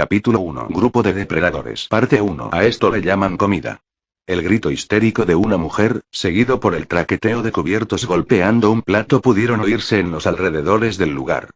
Capítulo 1. Grupo de depredadores. Parte 1. A esto le llaman comida. El grito histérico de una mujer, seguido por el traqueteo de cubiertos golpeando un plato, pudieron oírse en los alrededores del lugar.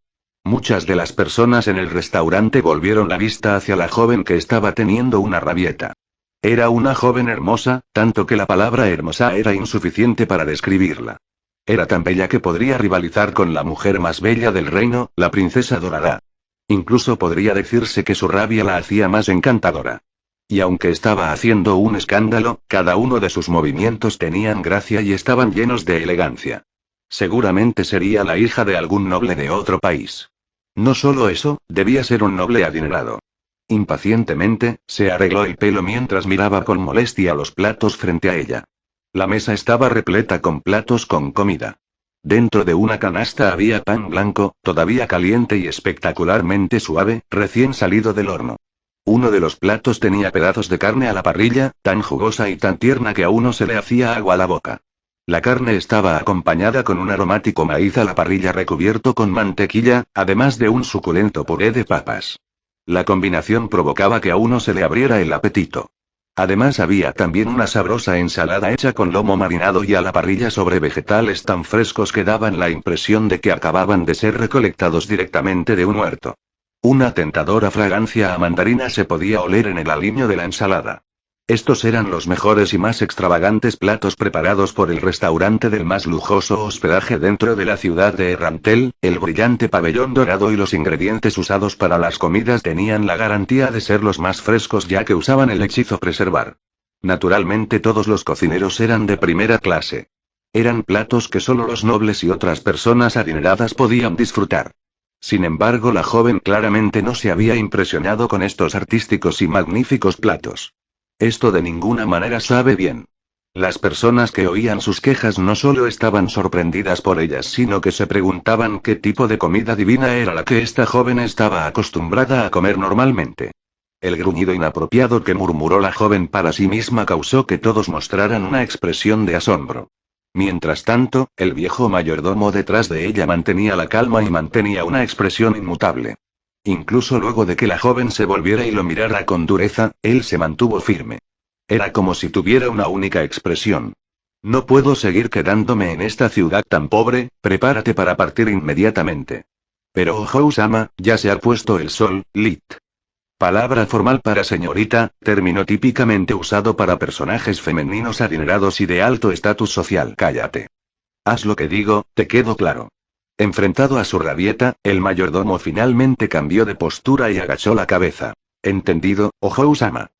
Muchas de las personas en el restaurante volvieron la vista hacia la joven que estaba teniendo una rabieta. Era una joven hermosa, tanto que la palabra hermosa era insuficiente para describirla. Era tan bella que podría rivalizar con la mujer más bella del reino, la princesa dorada. Incluso podría decirse que su rabia la hacía más encantadora. Y aunque estaba haciendo un escándalo, cada uno de sus movimientos tenían gracia y estaban llenos de elegancia. Seguramente sería la hija de algún noble de otro país. No solo eso, debía ser un noble adinerado. Impacientemente, se arregló el pelo mientras miraba con molestia los platos frente a ella. La mesa estaba repleta con platos con comida. Dentro de una canasta había pan blanco, todavía caliente y espectacularmente suave, recién salido del horno. Uno de los platos tenía pedazos de carne a la parrilla, tan jugosa y tan tierna que a uno se le hacía agua a la boca. La carne estaba acompañada con un aromático maíz a la parrilla recubierto con mantequilla, además de un suculento puré de papas. La combinación provocaba que a uno se le abriera el apetito. Además había también una sabrosa ensalada hecha con lomo marinado y a la parrilla sobre vegetales tan frescos que daban la impresión de que acababan de ser recolectados directamente de un huerto. Una tentadora fragancia a mandarina se podía oler en el aliño de la ensalada. Estos eran los mejores y más extravagantes platos preparados por el restaurante del más lujoso hospedaje dentro de la ciudad de Errantel. El brillante pabellón dorado y los ingredientes usados para las comidas tenían la garantía de ser los más frescos, ya que usaban el hechizo preservar. Naturalmente todos los cocineros eran de primera clase. Eran platos que solo los nobles y otras personas adineradas podían disfrutar. Sin embargo, la joven claramente no se había impresionado con estos artísticos y magníficos platos. Esto de ninguna manera sabe bien. Las personas que oían sus quejas no solo estaban sorprendidas por ellas, sino que se preguntaban qué tipo de comida divina era la que esta joven estaba acostumbrada a comer normalmente. El gruñido inapropiado que murmuró la joven para sí misma causó que todos mostraran una expresión de asombro. Mientras tanto, el viejo mayordomo detrás de ella mantenía la calma y mantenía una expresión inmutable. Incluso luego de que la joven se volviera y lo mirara con dureza, él se mantuvo firme. Era como si tuviera una única expresión. No puedo seguir quedándome en esta ciudad tan pobre, prepárate para partir inmediatamente. Pero Ojo-sama, ya se ha puesto el sol, Lit. Palabra formal para señorita, término típicamente usado para personajes femeninos adinerados y de alto estatus social. Cállate. Haz lo que digo, ¿te quedó claro? Enfrentado a su rabieta, el mayordomo finalmente cambió de postura y agachó la cabeza. Entendido, Ojo-sama.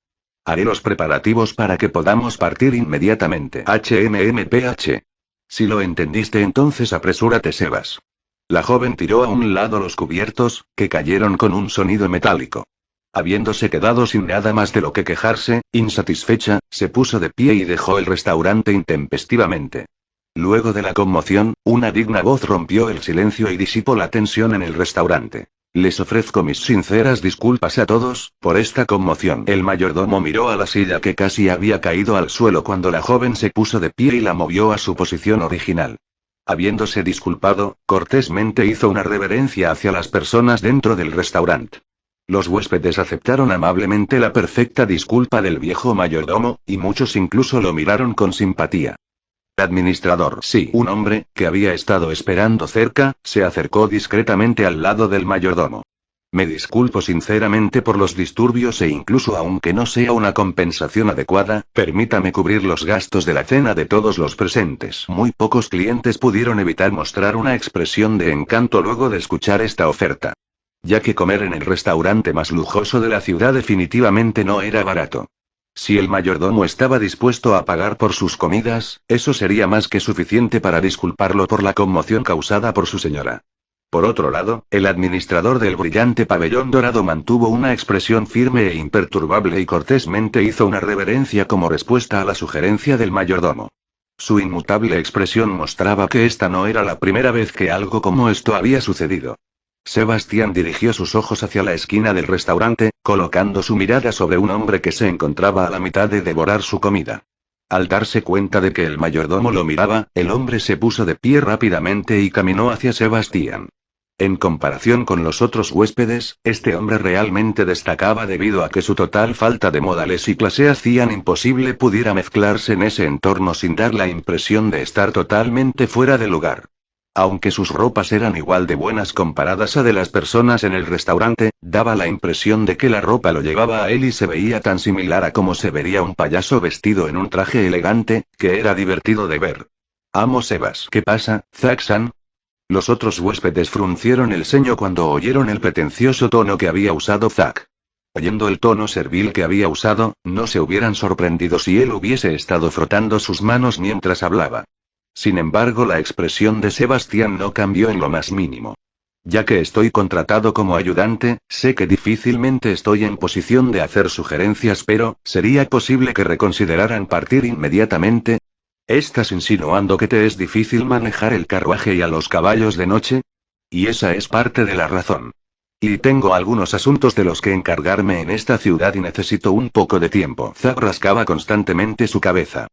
Haré los preparativos para que podamos partir inmediatamente. HMMPH. Si lo entendiste, entonces apresúrate, Sebas. La joven tiró a un lado los cubiertos, que cayeron con un sonido metálico. Habiéndose quedado sin nada más de lo que quejarse, insatisfecha, se puso de pie y dejó el restaurante intempestivamente. Luego de la conmoción, una digna voz rompió el silencio y disipó la tensión en el restaurante. Les ofrezco mis sinceras disculpas a todos, por esta conmoción. El mayordomo miró a la silla que casi había caído al suelo cuando la joven se puso de pie y la movió a su posición original. Habiéndose disculpado, cortésmente hizo una reverencia hacia las personas dentro del restaurante. Los huéspedes aceptaron amablemente la perfecta disculpa del viejo mayordomo, y muchos incluso lo miraron con simpatía. El administrador, sí, un hombre, que había estado esperando cerca, se acercó discretamente al lado del mayordomo. Me disculpo sinceramente por los disturbios e incluso aunque no sea una compensación adecuada, permítame cubrir los gastos de la cena de todos los presentes. Muy pocos clientes pudieron evitar mostrar una expresión de encanto luego de escuchar esta oferta. Ya que comer en el restaurante más lujoso de la ciudad definitivamente no era barato. Si el mayordomo estaba dispuesto a pagar por sus comidas, eso sería más que suficiente para disculparlo por la conmoción causada por su señora. Por otro lado, el administrador del brillante pabellón dorado mantuvo una expresión firme e imperturbable y cortésmente hizo una reverencia como respuesta a la sugerencia del mayordomo. Su inmutable expresión mostraba que esta no era la primera vez que algo como esto había sucedido. Sebastián dirigió sus ojos hacia la esquina del restaurante, colocando su mirada sobre un hombre que se encontraba a la mitad de devorar su comida. Al darse cuenta de que el mayordomo lo miraba, el hombre se puso de pie rápidamente y caminó hacia Sebastián. En comparación con los otros huéspedes, este hombre realmente destacaba debido a que su total falta de modales y clase hacían imposible pudiera mezclarse en ese entorno sin dar la impresión de estar totalmente fuera de lugar. Aunque sus ropas eran igual de buenas comparadas a de las personas en el restaurante, daba la impresión de que la ropa lo llevaba a él y se veía tan similar a como se vería un payaso vestido en un traje elegante, que era divertido de ver. Amo Sebas. ¿Qué pasa, Zack-san? Los otros huéspedes fruncieron el ceño cuando oyeron el pretencioso tono que había usado Zack. Oyendo el tono servil que había usado, no se hubieran sorprendido si él hubiese estado frotando sus manos mientras hablaba. Sin embargo, la expresión de Sebastián no cambió en lo más mínimo. Ya que estoy contratado como ayudante, sé que difícilmente estoy en posición de hacer sugerencias, pero, ¿sería posible que reconsideraran partir inmediatamente? ¿Estás insinuando que te es difícil manejar el carruaje y a los caballos de noche? Y esa es parte de la razón. Y tengo algunos asuntos de los que encargarme en esta ciudad y necesito un poco de tiempo. Zack rascaba constantemente su cabeza.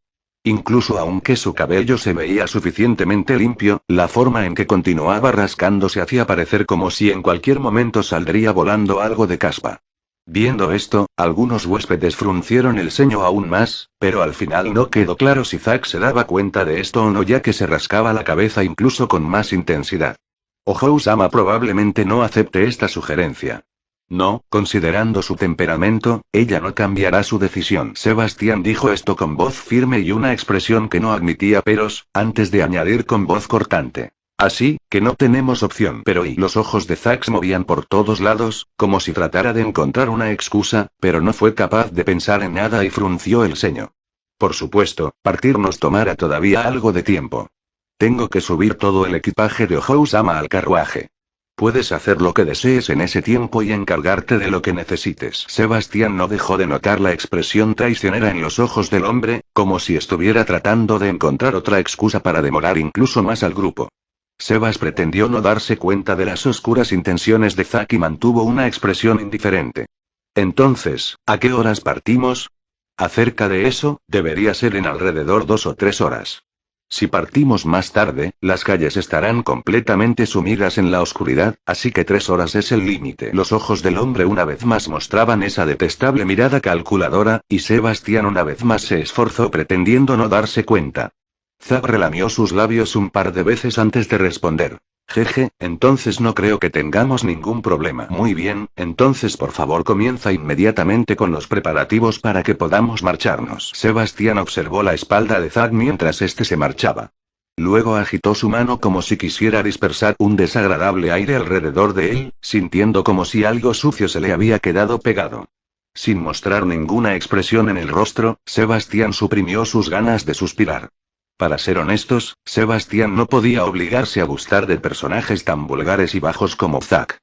Incluso aunque su cabello se veía suficientemente limpio, la forma en que continuaba rascándose hacía parecer como si en cualquier momento saldría volando algo de caspa. Viendo esto, algunos huéspedes fruncieron el ceño aún más, pero al final no quedó claro si Zack se daba cuenta de esto o no, ya que se rascaba la cabeza incluso con más intensidad. Ohou-sama probablemente no acepte esta sugerencia. No, considerando su temperamento, ella no cambiará su decisión. Sebastián dijo esto con voz firme y una expresión que no admitía peros, antes de añadir con voz cortante. Así, que no tenemos opción. Pero y los ojos de Zack se movían por todos lados, como si tratara de encontrar una excusa, pero no fue capaz de pensar en nada y frunció el ceño. Por supuesto, partir nos tomará todavía algo de tiempo. Tengo que subir todo el equipaje de Ohou-sama al carruaje. Puedes hacer lo que desees en ese tiempo y encargarte de lo que necesites. Sebastián no dejó de notar la expresión traicionera en los ojos del hombre, como si estuviera tratando de encontrar otra excusa para demorar incluso más al grupo. Sebas pretendió no darse cuenta de las oscuras intenciones de Zack y mantuvo una expresión indiferente. Entonces, ¿a qué horas partimos? Acerca de eso, debería ser en alrededor 2 o 3 horas. Si partimos más tarde, las calles estarán completamente sumidas en la oscuridad, así que 3 horas es el límite. Los ojos del hombre una vez más mostraban esa detestable mirada calculadora, y Sebastián una vez más se esforzó pretendiendo no darse cuenta. Zack relamió sus labios un par de veces antes de responder. Jeje, entonces no creo que tengamos ningún problema. Muy bien, entonces por favor comienza inmediatamente con los preparativos para que podamos marcharnos. Sebastián observó la espalda de Zack mientras este se marchaba. Luego agitó su mano como si quisiera dispersar un desagradable aire alrededor de él, sintiendo como si algo sucio se le había quedado pegado. Sin mostrar ninguna expresión en el rostro, Sebastián suprimió sus ganas de suspirar. Para ser honestos, Sebastián no podía obligarse a gustar de personajes tan vulgares y bajos como Zack.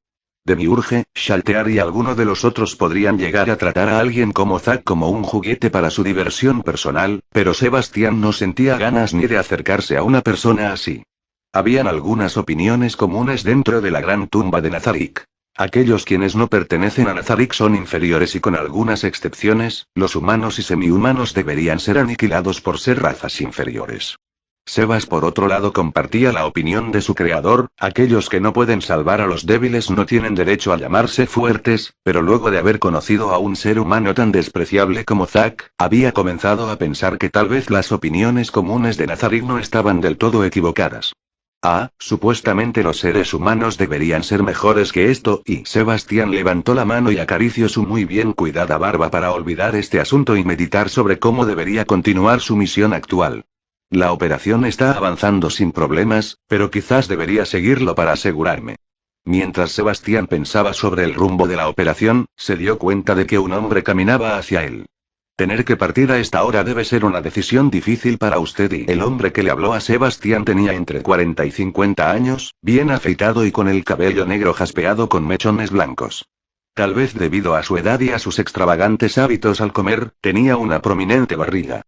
Demiurge, Shaltear y alguno de los otros podrían llegar a tratar a alguien como Zack como un juguete para su diversión personal, pero Sebastián no sentía ganas ni de acercarse a una persona así. Habían algunas opiniones comunes dentro de la gran tumba de Nazarick. Aquellos quienes no pertenecen a Nazarick son inferiores y con algunas excepciones, los humanos y semihumanos deberían ser aniquilados por ser razas inferiores. Sebas por otro lado compartía la opinión de su creador, aquellos que no pueden salvar a los débiles no tienen derecho a llamarse fuertes, pero luego de haber conocido a un ser humano tan despreciable como Zack, había comenzado a pensar que tal vez las opiniones comunes de Nazarick no estaban del todo equivocadas. Supuestamente los seres humanos deberían ser mejores que esto, y Sebastián levantó la mano y acarició su muy bien cuidada barba para olvidar este asunto y meditar sobre cómo debería continuar su misión actual. La operación está avanzando sin problemas, pero quizás debería seguirlo para asegurarme. Mientras Sebastián pensaba sobre el rumbo de la operación, se dio cuenta de que un hombre caminaba hacia él. Tener que partir a esta hora debe ser una decisión difícil para usted y el hombre que le habló a Sebastián tenía entre 40 y 50 años, bien afeitado y con el cabello negro jaspeado con mechones blancos. Tal vez debido a su edad y a sus extravagantes hábitos al comer, tenía una prominente barriga.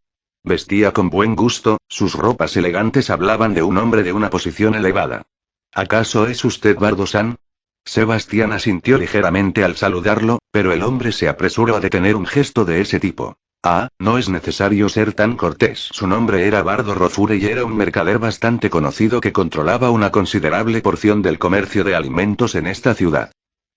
Vestía con buen gusto, sus ropas elegantes hablaban de un hombre de una posición elevada. ¿Acaso es usted Bardo-san? Sebastián asintió ligeramente al saludarlo, pero el hombre se apresuró a detener un gesto de ese tipo. No es necesario ser tan cortés. Su nombre era Bardo Rofure y era un mercader bastante conocido que controlaba una considerable porción del comercio de alimentos en esta ciudad.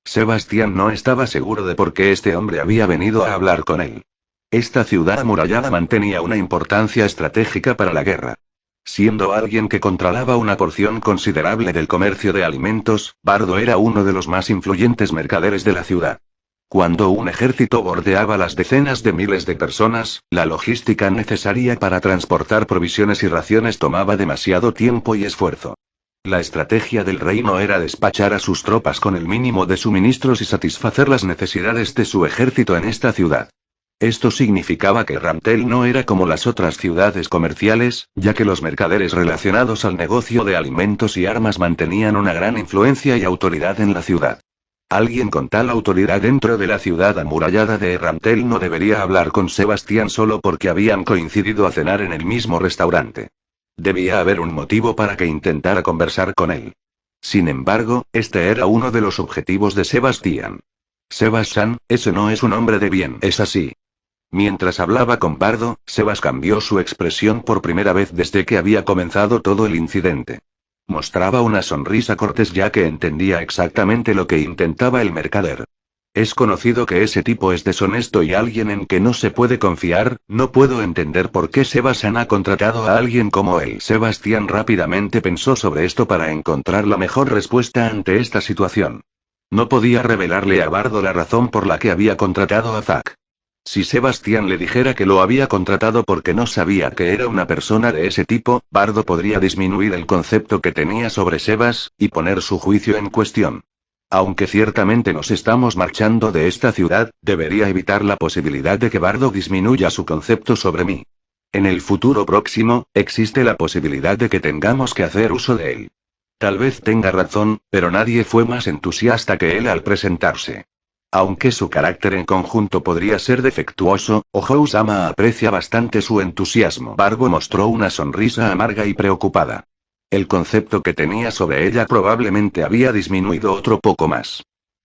Sebastián no estaba seguro de por qué este hombre había venido a hablar con él. Esta ciudad amurallada mantenía una importancia estratégica para la guerra. Siendo alguien que controlaba una porción considerable del comercio de alimentos, Bardo era uno de los más influyentes mercaderes de la ciudad. Cuando un ejército bordeaba las decenas de miles de personas, la logística necesaria para transportar provisiones y raciones tomaba demasiado tiempo y esfuerzo. La estrategia del reino era despachar a sus tropas con el mínimo de suministros y satisfacer las necesidades de su ejército en esta ciudad. Esto significaba que Ramtel no era como las otras ciudades comerciales, ya que los mercaderes relacionados al negocio de alimentos y armas mantenían una gran influencia y autoridad en la ciudad. Alguien con tal autoridad dentro de la ciudad amurallada de Ramtel no debería hablar con Sebastián solo porque habían coincidido a cenar en el mismo restaurante. Debía haber un motivo para que intentara conversar con él. Sin embargo, este era uno de los objetivos de Sebastián. Sebastián, ese no es un hombre de bien, ¿es así? Mientras hablaba con Bardo, Sebas cambió su expresión por primera vez desde que había comenzado todo el incidente. Mostraba una sonrisa cortés ya que entendía exactamente lo que intentaba el mercader. Es conocido que ese tipo es deshonesto y alguien en que no se puede confiar. No puedo entender por qué Sebastián ha contratado a alguien como él. Sebastián rápidamente pensó sobre esto para encontrar la mejor respuesta ante esta situación. No podía revelarle a Bardo la razón por la que había contratado a Zack. Si Sebastián le dijera que lo había contratado porque no sabía que era una persona de ese tipo, Bardo podría disminuir el concepto que tenía sobre Sebas, y poner su juicio en cuestión. Aunque ciertamente nos estamos marchando de esta ciudad, debería evitar la posibilidad de que Bardo disminuya su concepto sobre mí. En el futuro próximo, existe la posibilidad de que tengamos que hacer uso de él. Tal vez tenga razón, pero nadie fue más entusiasta que él al presentarse. Aunque su carácter en conjunto podría ser defectuoso, Ohousama aprecia bastante su entusiasmo. Bardo mostró una sonrisa amarga y preocupada. El concepto que tenía sobre ella probablemente había disminuido otro poco más.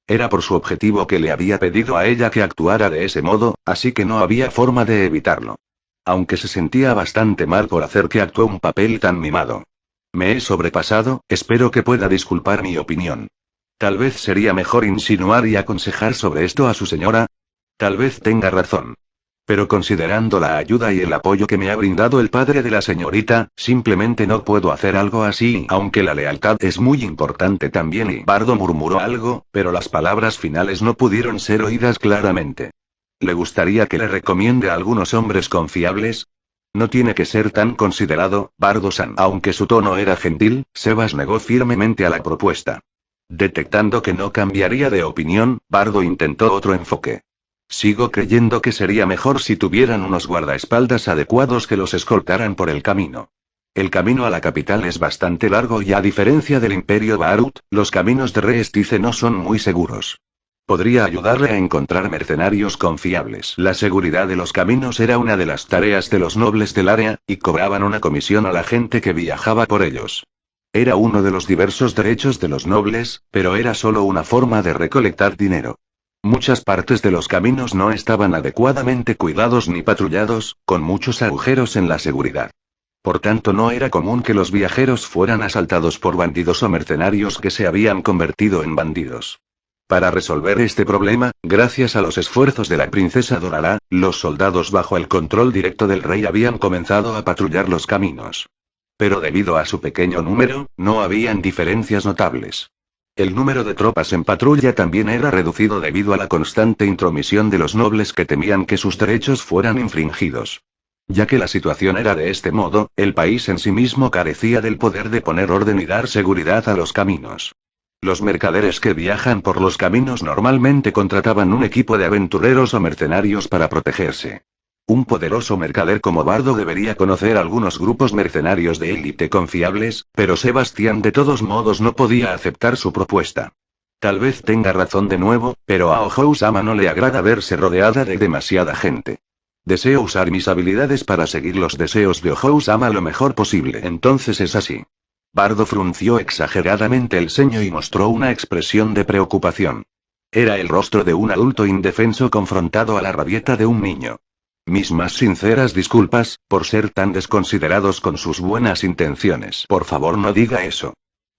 Era por su objetivo que le había pedido a ella que actuara de ese modo, así que no había forma de evitarlo. Aunque se sentía bastante mal por hacer que actuó un papel tan mimado. Me he sobrepasado, espero que pueda disculpar mi opinión. Tal vez sería mejor insinuar y aconsejar sobre esto a su señora. Tal vez tenga razón. Pero considerando la ayuda y el apoyo que me ha brindado el padre de la señorita, simplemente no puedo hacer algo así, aunque la lealtad es muy importante también. Y Bardo murmuró algo, pero las palabras finales no pudieron ser oídas claramente. ¿Le gustaría que le recomiende a algunos hombres confiables? No tiene que ser tan considerado, Bardo-san. Aunque su tono era gentil, Sebas negó firmemente a la propuesta. Detectando que no cambiaría de opinión, Bardo intentó otro enfoque. Sigo creyendo que sería mejor si tuvieran unos guardaespaldas adecuados que los escoltaran por el camino. El camino a la capital es bastante largo y a diferencia del Imperio Baarut, los caminos de Reestice no son muy seguros. Podría ayudarle a encontrar mercenarios confiables. La seguridad de los caminos era una de las tareas de los nobles del área, y cobraban una comisión a la gente que viajaba por ellos. Era uno de los diversos derechos de los nobles, pero era solo una forma de recolectar dinero. Muchas partes de los caminos no estaban adecuadamente cuidados ni patrullados, con muchos agujeros en la seguridad. Por tanto, no era común que los viajeros fueran asaltados por bandidos o mercenarios que se habían convertido en bandidos. Para resolver este problema, gracias a los esfuerzos de la princesa Dorara, los soldados bajo el control directo del rey habían comenzado a patrullar los caminos. Pero debido a su pequeño número, no habían diferencias notables. El número de tropas en patrulla también era reducido debido a la constante intromisión de los nobles que temían que sus derechos fueran infringidos. Ya que la situación era de este modo, el país en sí mismo carecía del poder de poner orden y dar seguridad a los caminos. Los mercaderes que viajan por los caminos normalmente contrataban un equipo de aventureros o mercenarios para protegerse. Un poderoso mercader como Bardo debería conocer algunos grupos mercenarios de élite confiables, pero Sebastián de todos modos no podía aceptar su propuesta. Tal vez tenga razón de nuevo, pero a Ohousama no le agrada verse rodeada de demasiada gente. Deseo usar mis habilidades para seguir los deseos de Ohousama lo mejor posible. Entonces es así. Bardo frunció exageradamente el ceño y mostró una expresión de preocupación. Era el rostro de un adulto indefenso confrontado a la rabieta de un niño. Mis más sinceras disculpas, por ser tan desconsiderados con sus buenas intenciones. Por favor, no diga eso.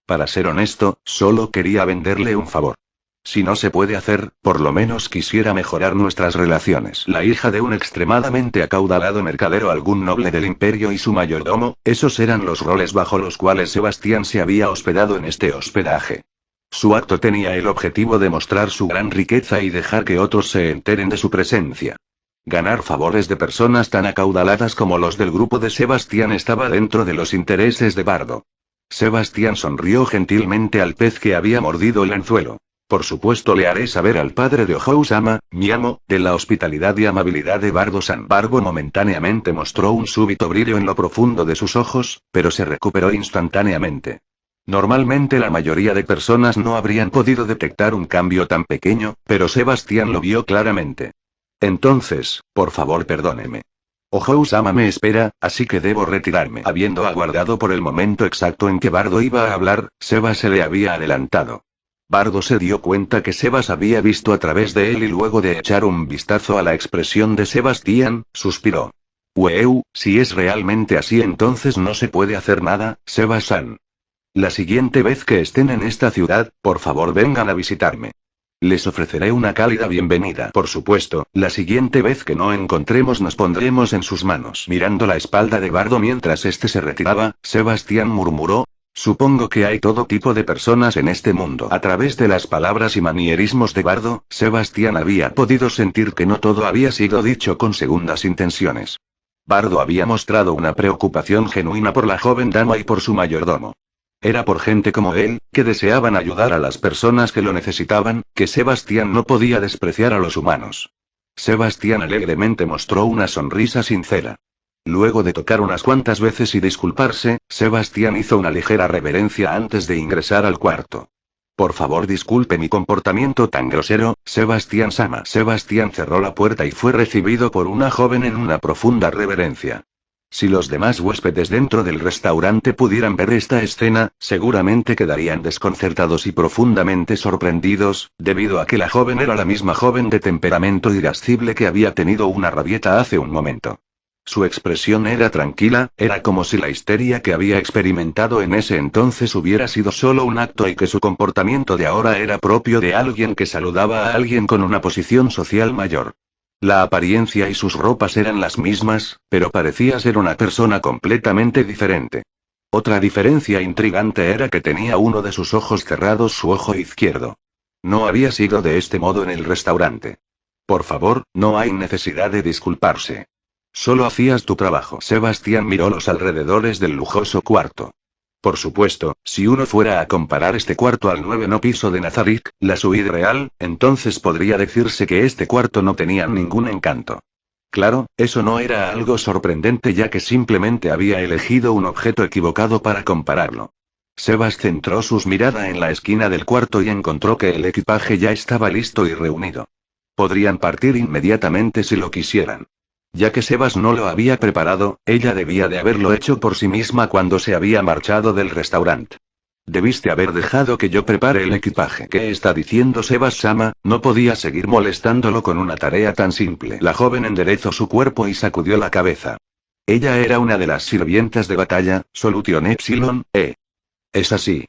Para ser honesto, solo quería venderle un favor. Si no se puede hacer, por lo menos quisiera mejorar nuestras relaciones. La hija de un extremadamente acaudalado mercadero, algún noble del imperio y su mayordomo, esos eran los roles bajo los cuales Sebastián se había hospedado en este hospedaje. Su acto tenía el objetivo de mostrar su gran riqueza y dejar que otros se enteren de su presencia. Ganar favores de personas tan acaudaladas como los del grupo de Sebastián estaba dentro de los intereses de Bardo. Sebastián sonrió gentilmente al pez que había mordido el anzuelo. Por supuesto, le haré saber al padre de Ohou-sama, mi amo, de la hospitalidad y amabilidad de Bardo-san. Bardo momentáneamente mostró un súbito brillo en lo profundo de sus ojos, pero se recuperó instantáneamente. Normalmente la mayoría de personas no habrían podido detectar un cambio tan pequeño, pero Sebastián lo vio claramente. Entonces, por favor, perdóneme. Ohou-sama me espera, así que debo retirarme. Habiendo aguardado por el momento exacto en que Bardo iba a hablar, Sebas se le había adelantado. Bardo se dio cuenta que Sebas había visto a través de él y luego de echar un vistazo a la expresión de Sebastián, suspiró. Ueu, si es realmente así, entonces no se puede hacer nada, Sebas-san. La siguiente vez que estén en esta ciudad, por favor vengan a visitarme. Les ofreceré una cálida bienvenida. Por supuesto, la siguiente vez que no encontremos nos pondremos en sus manos. Mirando la espalda de Bardo mientras este se retiraba, Sebastián murmuró. Supongo que hay todo tipo de personas en este mundo. A través de las palabras y manierismos de Bardo, Sebastián había podido sentir que no todo había sido dicho con segundas intenciones. Bardo había mostrado una preocupación genuina por la joven dama y por su mayordomo. Era por gente como él, que deseaban ayudar a las personas que lo necesitaban, que Sebastián no podía despreciar a los humanos. Sebastián alegremente mostró una sonrisa sincera. Luego de tocar unas cuantas veces y disculparse, Sebastián hizo una ligera reverencia antes de ingresar al cuarto. Por favor, disculpe mi comportamiento tan grosero, Sebastián-sama. Sebastián cerró la puerta y fue recibido por una joven en una profunda reverencia. Si los demás huéspedes dentro del restaurante pudieran ver esta escena, seguramente quedarían desconcertados y profundamente sorprendidos, debido a que la joven era la misma joven de temperamento irascible que había tenido una rabieta hace un momento. Su expresión era tranquila, era como si la histeria que había experimentado en ese entonces hubiera sido solo un acto y que su comportamiento de ahora era propio de alguien que saludaba a alguien con una posición social mayor. La apariencia y sus ropas eran las mismas, pero parecía ser una persona completamente diferente. Otra diferencia intrigante era que tenía uno de sus ojos cerrados, su ojo izquierdo. No había sido de este modo en el restaurante. Por favor, no hay necesidad de disculparse. Solo hacías tu trabajo. Sebastián miró los alrededores del lujoso cuarto. Por supuesto, si uno fuera a comparar este cuarto al noveno piso de Nazarick, la suite real, entonces podría decirse que este cuarto no tenía ningún encanto. Claro, eso no era algo sorprendente ya que simplemente había elegido un objeto equivocado para compararlo. Sebas centró sus miradas en la esquina del cuarto y encontró que el equipaje ya estaba listo y reunido. Podrían partir inmediatamente si lo quisieran. Ya que Sebas no lo había preparado, ella debía de haberlo hecho por sí misma cuando se había marchado del restaurante. Debiste haber dejado que yo prepare el equipaje. ¿Qué está diciendo Sebas-sama? No podía seguir molestándolo con una tarea tan simple. La joven enderezó su cuerpo y sacudió la cabeza. Ella era una de las sirvientas de batalla, Solution Epsilon, Es así.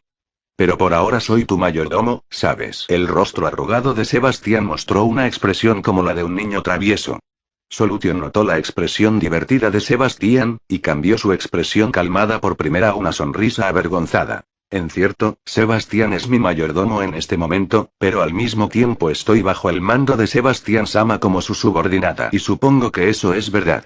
Pero por ahora soy tu mayordomo, ¿sabes? El rostro arrugado de Sebastián mostró una expresión como la de un niño travieso. Solution notó la expresión divertida de Sebastián, y cambió su expresión calmada por primera a una sonrisa avergonzada. En cierto, Sebastián es mi mayordomo en este momento, pero al mismo tiempo estoy bajo el mando de Sebastián-sama como su subordinada. Y supongo que eso es verdad.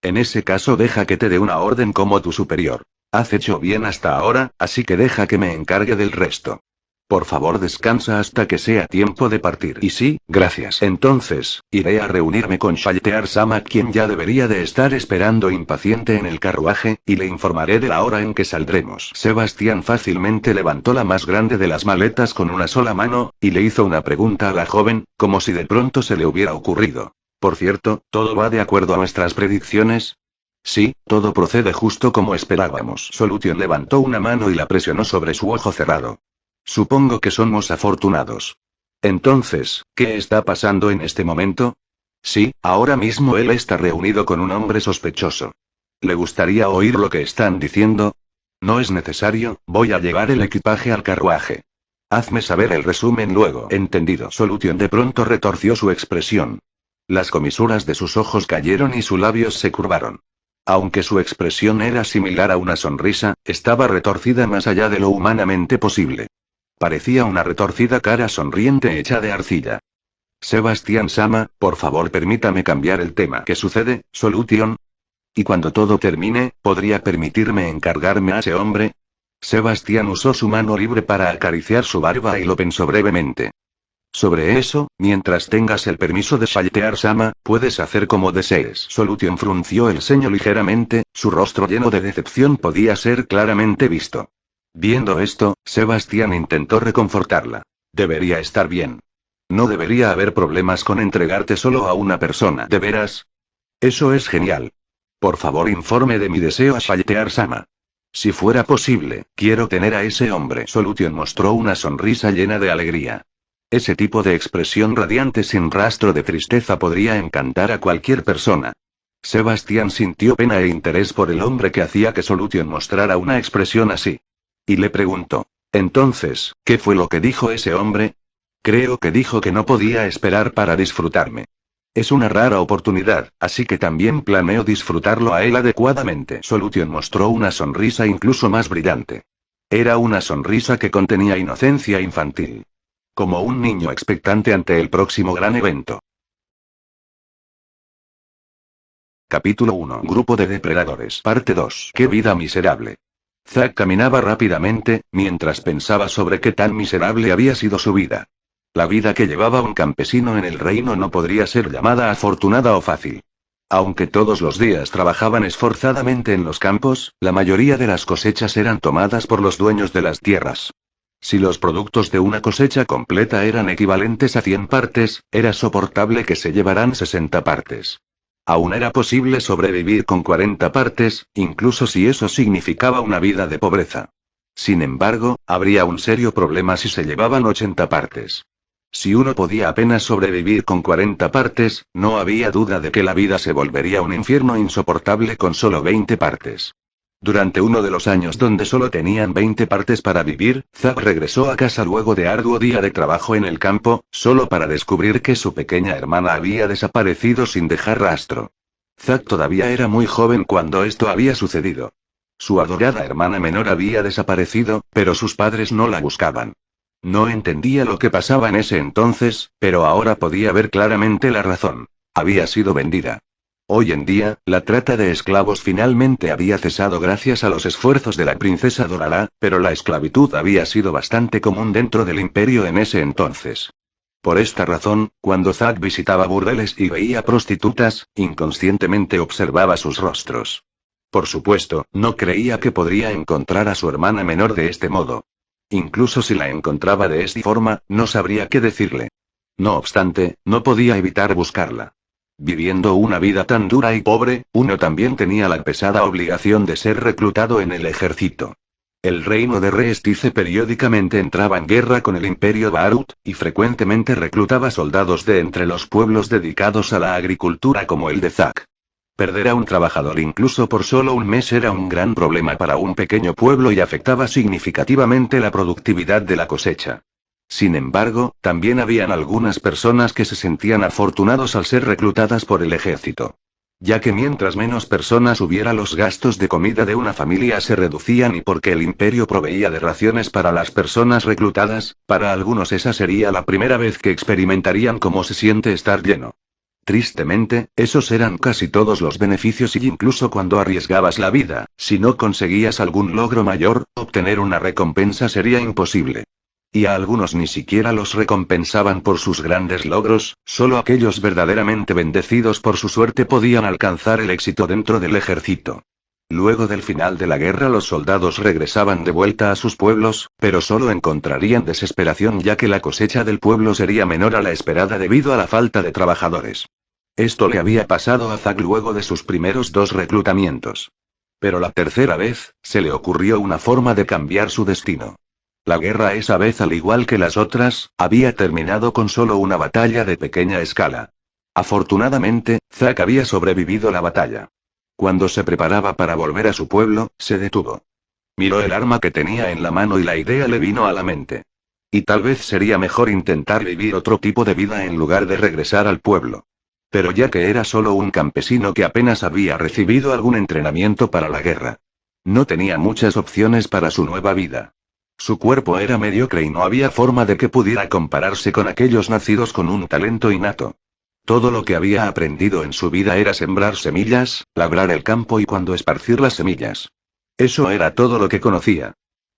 En ese caso deja que te dé una orden como tu superior. Has hecho bien hasta ahora, así que deja que me encargue del resto. Por favor, descansa hasta que sea tiempo de partir. Y sí, gracias. Entonces, iré a reunirme con Shaltear-sama, quien ya debería de estar esperando impaciente en el carruaje, y le informaré de la hora en que saldremos. Sebastián fácilmente levantó la más grande de las maletas con una sola mano, y le hizo una pregunta a la joven, como si de pronto se le hubiera ocurrido. Por cierto, ¿todo va de acuerdo a nuestras predicciones? Sí, todo procede justo como esperábamos. Solution levantó una mano y la presionó sobre su ojo cerrado. Supongo que somos afortunados. Entonces, ¿qué está pasando en este momento? Sí, ahora mismo él está reunido con un hombre sospechoso. ¿Le gustaría oír lo que están diciendo? No es necesario, voy a llevar el equipaje al carruaje. Hazme saber el resumen luego. Entendido. Solution de pronto retorció su expresión. Las comisuras de sus ojos cayeron y sus labios se curvaron. Aunque su expresión era similar a una sonrisa, estaba retorcida más allá de lo humanamente posible. Parecía una retorcida cara sonriente hecha de arcilla. Sebastián Sama, por favor permítame cambiar el tema. ¿Qué sucede, Solution? Y cuando todo termine, ¿podría permitirme encargarme a ese hombre? Sebastián usó su mano libre para acariciar su barba y lo pensó brevemente. Sobre eso, mientras tengas el permiso de Shaltear-sama, puedes hacer como desees. Solution frunció el ceño ligeramente, su rostro lleno de decepción podía ser claramente visto. Viendo esto, Sebastián intentó reconfortarla. Debería estar bien. No debería haber problemas con entregarte solo a una persona. ¿De veras? Eso es genial. Por favor, informe de mi deseo a Shaltear-sama. Si fuera posible, quiero tener a ese hombre. Solution mostró una sonrisa llena de alegría. Ese tipo de expresión radiante sin rastro de tristeza podría encantar a cualquier persona. Sebastián sintió pena e interés por el hombre que hacía que Solution mostrara una expresión así. Y le preguntó: entonces, ¿qué fue lo que dijo ese hombre? Creo que dijo que no podía esperar para disfrutarme. Es una rara oportunidad, así que también planeo disfrutarlo a él adecuadamente. Solution mostró una sonrisa incluso más brillante. Era una sonrisa que contenía inocencia infantil. Como un niño expectante ante el próximo gran evento. Capítulo 1. Grupo de depredadores. Parte 2. ¡Qué vida miserable! Zack caminaba rápidamente, mientras pensaba sobre qué tan miserable había sido su vida. La vida que llevaba un campesino en el reino no podría ser llamada afortunada o fácil. Aunque todos los días trabajaban esforzadamente en los campos, la mayoría de las cosechas eran tomadas por los dueños de las tierras. Si los productos de una cosecha completa eran equivalentes a 100 partes, era soportable que se llevaran 60 partes. Aún era posible sobrevivir con 40 partes, incluso si eso significaba una vida de pobreza. Sin embargo, habría un serio problema si se llevaban 80 partes. Si uno podía apenas sobrevivir con 40 partes, no había duda de que la vida se volvería un infierno insoportable con solo 20 partes. Durante uno de los años donde solo tenían 20 partes para vivir, Zack regresó a casa luego de arduo día de trabajo en el campo, solo para descubrir que su pequeña hermana había desaparecido sin dejar rastro. Zack todavía era muy joven cuando esto había sucedido. Su adorada hermana menor había desaparecido, pero sus padres no la buscaban. No entendía lo que pasaba en ese entonces, pero ahora podía ver claramente la razón. Había sido vendida. Hoy en día, la trata de esclavos finalmente había cesado gracias a los esfuerzos de la princesa Dorara, pero la esclavitud había sido bastante común dentro del imperio en ese entonces. Por esta razón, cuando Zack visitaba burdeles y veía prostitutas, inconscientemente observaba sus rostros. Por supuesto, no creía que podría encontrar a su hermana menor de este modo. Incluso si la encontraba de esta forma, no sabría qué decirle. No obstante, no podía evitar buscarla. Viviendo una vida tan dura y pobre, uno también tenía la pesada obligación de ser reclutado en el ejército. El reino de Reestice periódicamente entraba en guerra con el imperio Barut, y frecuentemente reclutaba soldados de entre los pueblos dedicados a la agricultura como el de Zack. Perder a un trabajador incluso por solo un mes era un gran problema para un pequeño pueblo y afectaba significativamente la productividad de la cosecha. Sin embargo, también habían algunas personas que se sentían afortunados al ser reclutadas por el ejército. Ya que mientras menos personas hubiera, los gastos de comida de una familia se reducían y porque el imperio proveía de raciones para las personas reclutadas, para algunos esa sería la primera vez que experimentarían cómo se siente estar lleno. Tristemente, esos eran casi todos los beneficios y incluso cuando arriesgabas la vida, si no conseguías algún logro mayor, obtener una recompensa sería imposible. Y a algunos ni siquiera los recompensaban por sus grandes logros, solo aquellos verdaderamente bendecidos por su suerte podían alcanzar el éxito dentro del ejército. Luego del final de la guerra los soldados regresaban de vuelta a sus pueblos, pero solo encontrarían desesperación ya que la cosecha del pueblo sería menor a la esperada debido a la falta de trabajadores. Esto le había pasado a Zack luego de sus primeros 2 reclutamientos. Pero la tercera vez, se le ocurrió una forma de cambiar su destino. La guerra esa vez, al igual que las otras, había terminado con solo una batalla de pequeña escala. Afortunadamente, Zack había sobrevivido la batalla. Cuando se preparaba para volver a su pueblo, se detuvo. Miró el arma que tenía en la mano y la idea le vino a la mente. Y tal vez sería mejor intentar vivir otro tipo de vida en lugar de regresar al pueblo. Pero ya que era solo un campesino que apenas había recibido algún entrenamiento para la guerra. No tenía muchas opciones para su nueva vida. Su cuerpo era mediocre y no había forma de que pudiera compararse con aquellos nacidos con un talento innato. Todo lo que había aprendido en su vida era sembrar semillas, labrar el campo y cuando esparcir las semillas. Eso era todo lo que conocía.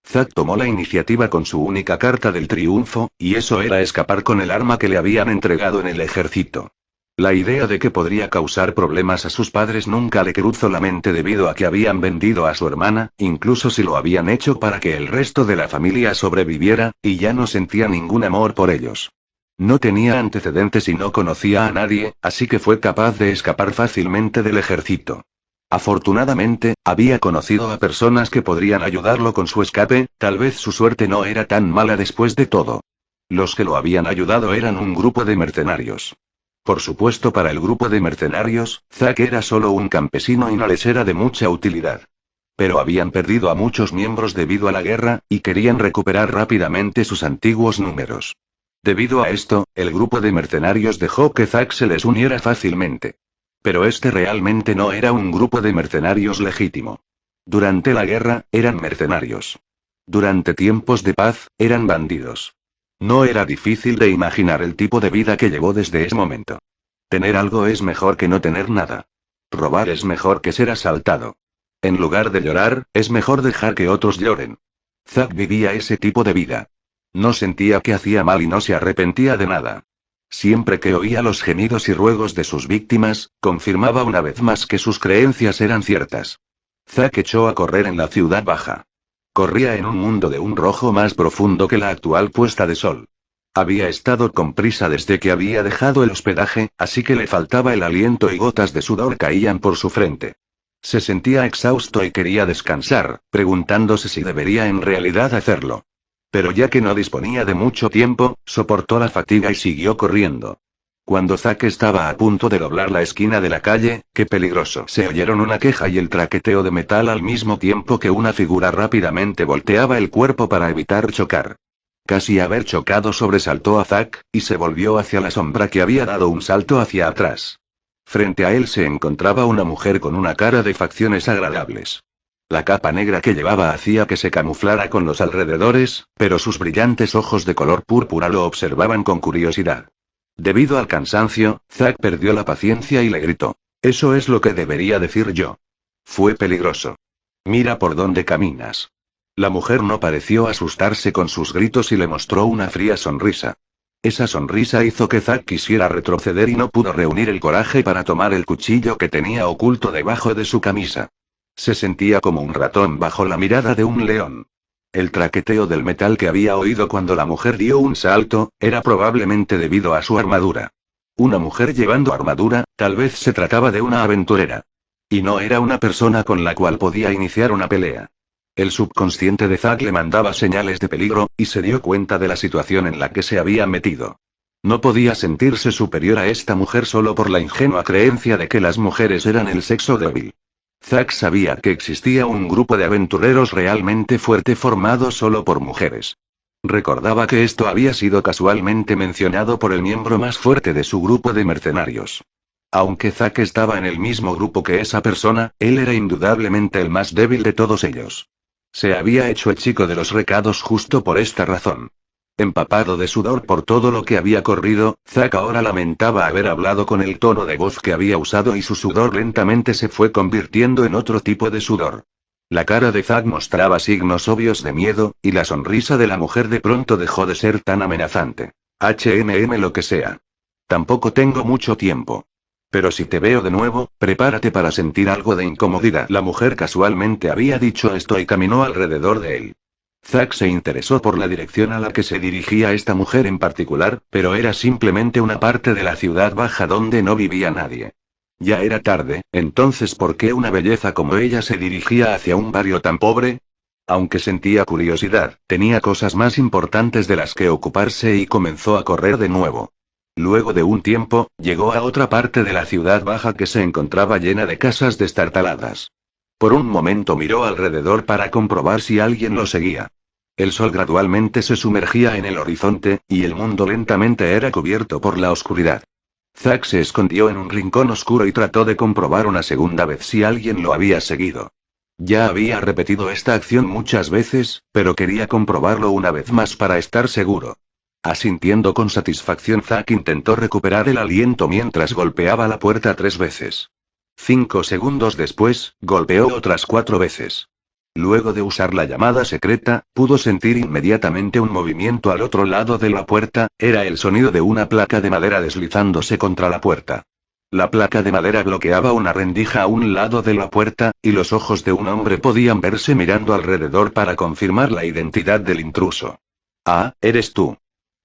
Zack tomó la iniciativa con su única carta del triunfo, y eso era escapar con el arma que le habían entregado en el ejército. La idea de que podría causar problemas a sus padres nunca le cruzó la mente debido a que habían vendido a su hermana, incluso si lo habían hecho para que el resto de la familia sobreviviera, y ya no sentía ningún amor por ellos. No tenía antecedentes y no conocía a nadie, así que fue capaz de escapar fácilmente del ejército. Afortunadamente, había conocido a personas que podrían ayudarlo con su escape, tal vez su suerte no era tan mala después de todo. Los que lo habían ayudado eran un grupo de mercenarios. Por supuesto, para el grupo de mercenarios, Zack era solo un campesino y no les era de mucha utilidad. Pero habían perdido a muchos miembros debido a la guerra, y querían recuperar rápidamente sus antiguos números. Debido a esto, el grupo de mercenarios dejó que Zack se les uniera fácilmente. Pero este realmente no era un grupo de mercenarios legítimo. Durante la guerra, eran mercenarios. Durante tiempos de paz, eran bandidos. No era difícil de imaginar el tipo de vida que llevó desde ese momento. Tener algo es mejor que no tener nada. Robar es mejor que ser asaltado. En lugar de llorar, es mejor dejar que otros lloren. Zack vivía ese tipo de vida. No sentía que hacía mal y no se arrepentía de nada. Siempre que oía los gemidos y ruegos de sus víctimas, confirmaba una vez más que sus creencias eran ciertas. Zack echó a correr en la ciudad baja. Corría en un mundo de un rojo más profundo que la actual puesta de sol. Había estado con prisa desde que había dejado el hospedaje, así que le faltaba el aliento y gotas de sudor caían por su frente. Se sentía exhausto y quería descansar, preguntándose si debería en realidad hacerlo. Pero ya que no disponía de mucho tiempo, soportó la fatiga y siguió corriendo. Cuando Zack estaba a punto de doblar la esquina de la calle, ¡qué peligroso! Se oyeron una queja y el traqueteo de metal al mismo tiempo que una figura rápidamente volteaba el cuerpo para evitar chocar. Casi haber chocado sobresaltó a Zack, y se volvió hacia la sombra que había dado un salto hacia atrás. Frente a él se encontraba una mujer con una cara de facciones agradables. La capa negra que llevaba hacía que se camuflara con los alrededores, pero sus brillantes ojos de color púrpura lo observaban con curiosidad. Debido al cansancio, Zack perdió la paciencia y le gritó. Eso es lo que debería decir yo. Fue peligroso. Mira por dónde caminas. La mujer no pareció asustarse con sus gritos y le mostró una fría sonrisa. Esa sonrisa hizo que Zack quisiera retroceder y no pudo reunir el coraje para tomar el cuchillo que tenía oculto debajo de su camisa. Se sentía como un ratón bajo la mirada de un león. El traqueteo del metal que había oído cuando la mujer dio un salto, era probablemente debido a su armadura. Una mujer llevando armadura, tal vez se trataba de una aventurera. Y no era una persona con la cual podía iniciar una pelea. El subconsciente de Zack le mandaba señales de peligro, y se dio cuenta de la situación en la que se había metido. No podía sentirse superior a esta mujer solo por la ingenua creencia de que las mujeres eran el sexo débil. Zack sabía que existía un grupo de aventureros realmente fuerte formado solo por mujeres. Recordaba que esto había sido casualmente mencionado por el miembro más fuerte de su grupo de mercenarios. Aunque Zack estaba en el mismo grupo que esa persona, él era indudablemente el más débil de todos ellos. Se había hecho el chico de los recados justo por esta razón. Empapado de sudor por todo lo que había corrido, Zack ahora lamentaba haber hablado con el tono de voz que había usado y su sudor lentamente se fue convirtiendo en otro tipo de sudor. La cara de Zack mostraba signos obvios de miedo, y la sonrisa de la mujer de pronto dejó de ser tan amenazante. Lo que sea. Tampoco tengo mucho tiempo. Pero si te veo de nuevo, prepárate para sentir algo de incomodidad. La mujer casualmente había dicho esto y caminó alrededor de él. Zack se interesó por la dirección a la que se dirigía esta mujer en particular, pero era simplemente una parte de la ciudad baja donde no vivía nadie. Ya era tarde, entonces ¿por qué una belleza como ella se dirigía hacia un barrio tan pobre? Aunque sentía curiosidad, tenía cosas más importantes de las que ocuparse y comenzó a correr de nuevo. Luego de un tiempo, llegó a otra parte de la ciudad baja que se encontraba llena de casas destartaladas. Por un momento miró alrededor para comprobar si alguien lo seguía. El sol gradualmente se sumergía en el horizonte, y el mundo lentamente era cubierto por la oscuridad. Zack se escondió en un rincón oscuro y trató de comprobar una segunda vez si alguien lo había seguido. Ya había repetido esta acción muchas veces, pero quería comprobarlo una vez más para estar seguro. Asintiendo con satisfacción, Zack intentó recuperar el aliento mientras golpeaba la puerta 3 veces. 5 segundos después, golpeó otras 4 veces. Luego de usar la llamada secreta, pudo sentir inmediatamente un movimiento al otro lado de la puerta, era el sonido de una placa de madera deslizándose contra la puerta. La placa de madera bloqueaba una rendija a un lado de la puerta, y los ojos de un hombre podían verse mirando alrededor para confirmar la identidad del intruso. Ah, eres tú.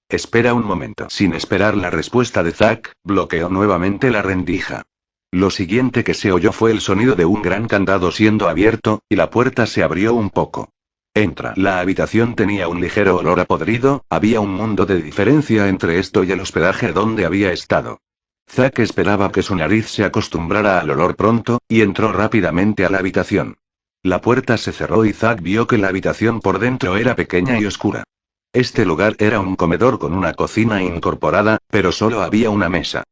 Espera un momento. Sin esperar la respuesta de Zack, bloqueó nuevamente la rendija. Lo siguiente que se oyó fue el sonido de un gran candado siendo abierto, y la puerta se abrió un poco. Entra. La habitación tenía un ligero olor a podrido, había un mundo de diferencia entre esto y el hospedaje donde había estado. Zack esperaba que su nariz se acostumbrara al olor pronto, y entró rápidamente a la habitación. La puerta se cerró y Zack vio que la habitación por dentro era pequeña y oscura. Este lugar era un comedor con una cocina incorporada, pero solo había una mesa.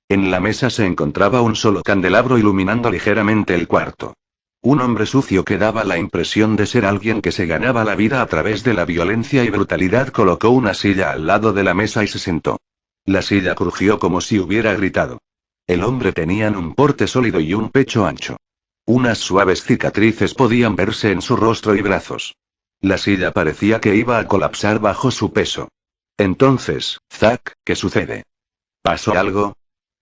En la mesa se encontraba un solo candelabro iluminando ligeramente el cuarto. Un hombre sucio que daba la impresión de ser alguien que se ganaba la vida a través de la violencia y brutalidad colocó una silla al lado de la mesa y se sentó. La silla crujió como si hubiera gritado. El hombre tenía un porte sólido y un pecho ancho. Unas suaves cicatrices podían verse en su rostro y brazos. La silla parecía que iba a colapsar bajo su peso. Entonces, Zack, ¿qué sucede? ¿Pasó algo?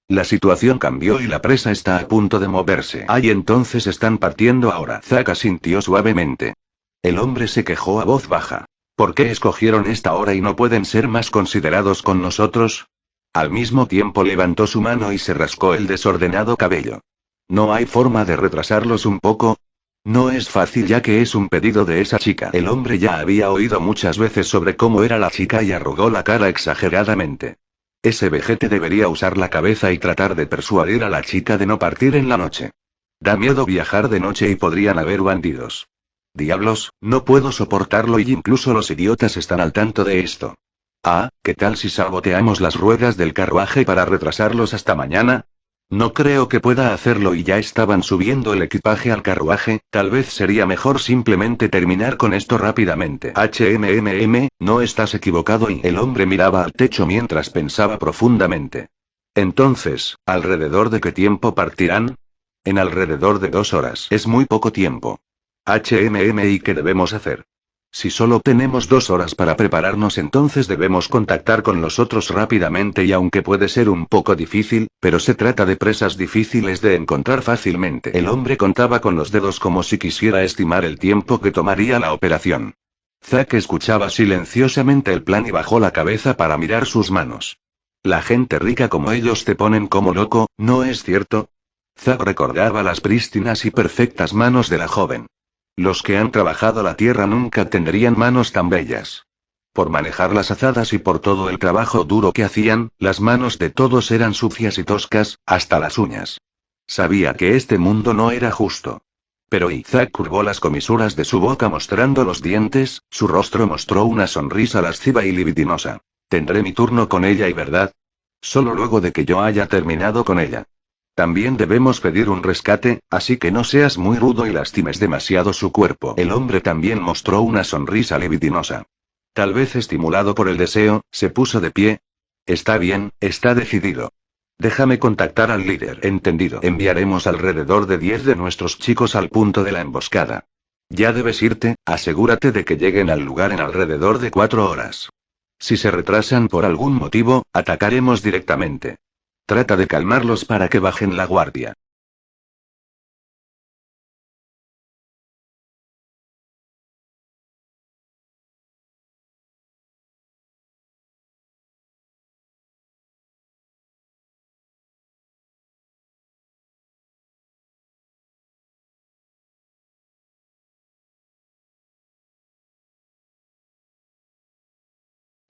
La situación cambió y la presa está a punto de moverse. ¡Ay, entonces están partiendo ahora! Zack asintió suavemente. El hombre se quejó a voz baja. ¿Por qué escogieron esta hora y no pueden ser más considerados con nosotros? Al mismo tiempo levantó su mano y se rascó el desordenado cabello. ¿No hay forma de retrasarlos un poco? No es fácil ya que es un pedido de esa chica. El hombre ya había oído muchas veces sobre cómo era la chica y arrugó la cara exageradamente. Ese vejete debería usar la cabeza y tratar de persuadir a la chica de no partir en la noche. Da miedo viajar de noche y podrían haber bandidos. Diablos, no puedo soportarlo y incluso los idiotas están al tanto de esto. Ah, ¿qué tal si saboteamos las ruedas del carruaje para retrasarlos hasta mañana? No creo que pueda hacerlo y ya estaban subiendo el equipaje al carruaje, tal vez sería mejor simplemente terminar con esto rápidamente. No estás equivocado y el hombre miraba al techo mientras pensaba profundamente. Entonces, ¿alrededor de qué tiempo partirán? En alrededor de 2 horas. Es muy poco tiempo. ¿Y qué debemos hacer? Si solo tenemos 2 horas para prepararnos, entonces debemos contactar con los otros rápidamente y aunque puede ser un poco difícil, pero se trata de presas difíciles de encontrar fácilmente. El hombre contaba con los dedos como si quisiera estimar el tiempo que tomaría la operación. Zack escuchaba silenciosamente el plan y bajó la cabeza para mirar sus manos. La gente rica como ellos te ponen como loco, ¿no es cierto? Zack recordaba las prístinas y perfectas manos de la joven. Los que han trabajado la tierra nunca tendrían manos tan bellas. Por manejar las azadas y por todo el trabajo duro que hacían, las manos de todos eran sucias y toscas, hasta las uñas. Sabía que este mundo no era justo. Pero Isaac curvó las comisuras de su boca mostrando los dientes, su rostro mostró una sonrisa lasciva y libidinosa. Tendré mi turno con ella y verdad. Solo luego de que yo haya terminado con ella. También debemos pedir un rescate, así que no seas muy rudo y lastimes demasiado su cuerpo. El hombre también mostró una sonrisa libidinosa. Tal vez estimulado por el deseo, se puso de pie. Está bien, está decidido. Déjame contactar al líder. Entendido. Enviaremos alrededor de 10 de nuestros chicos al punto de la emboscada. Ya debes irte, asegúrate de que lleguen al lugar en alrededor de 4 horas. Si se retrasan por algún motivo, atacaremos directamente. Trata de calmarlos para que bajen la guardia.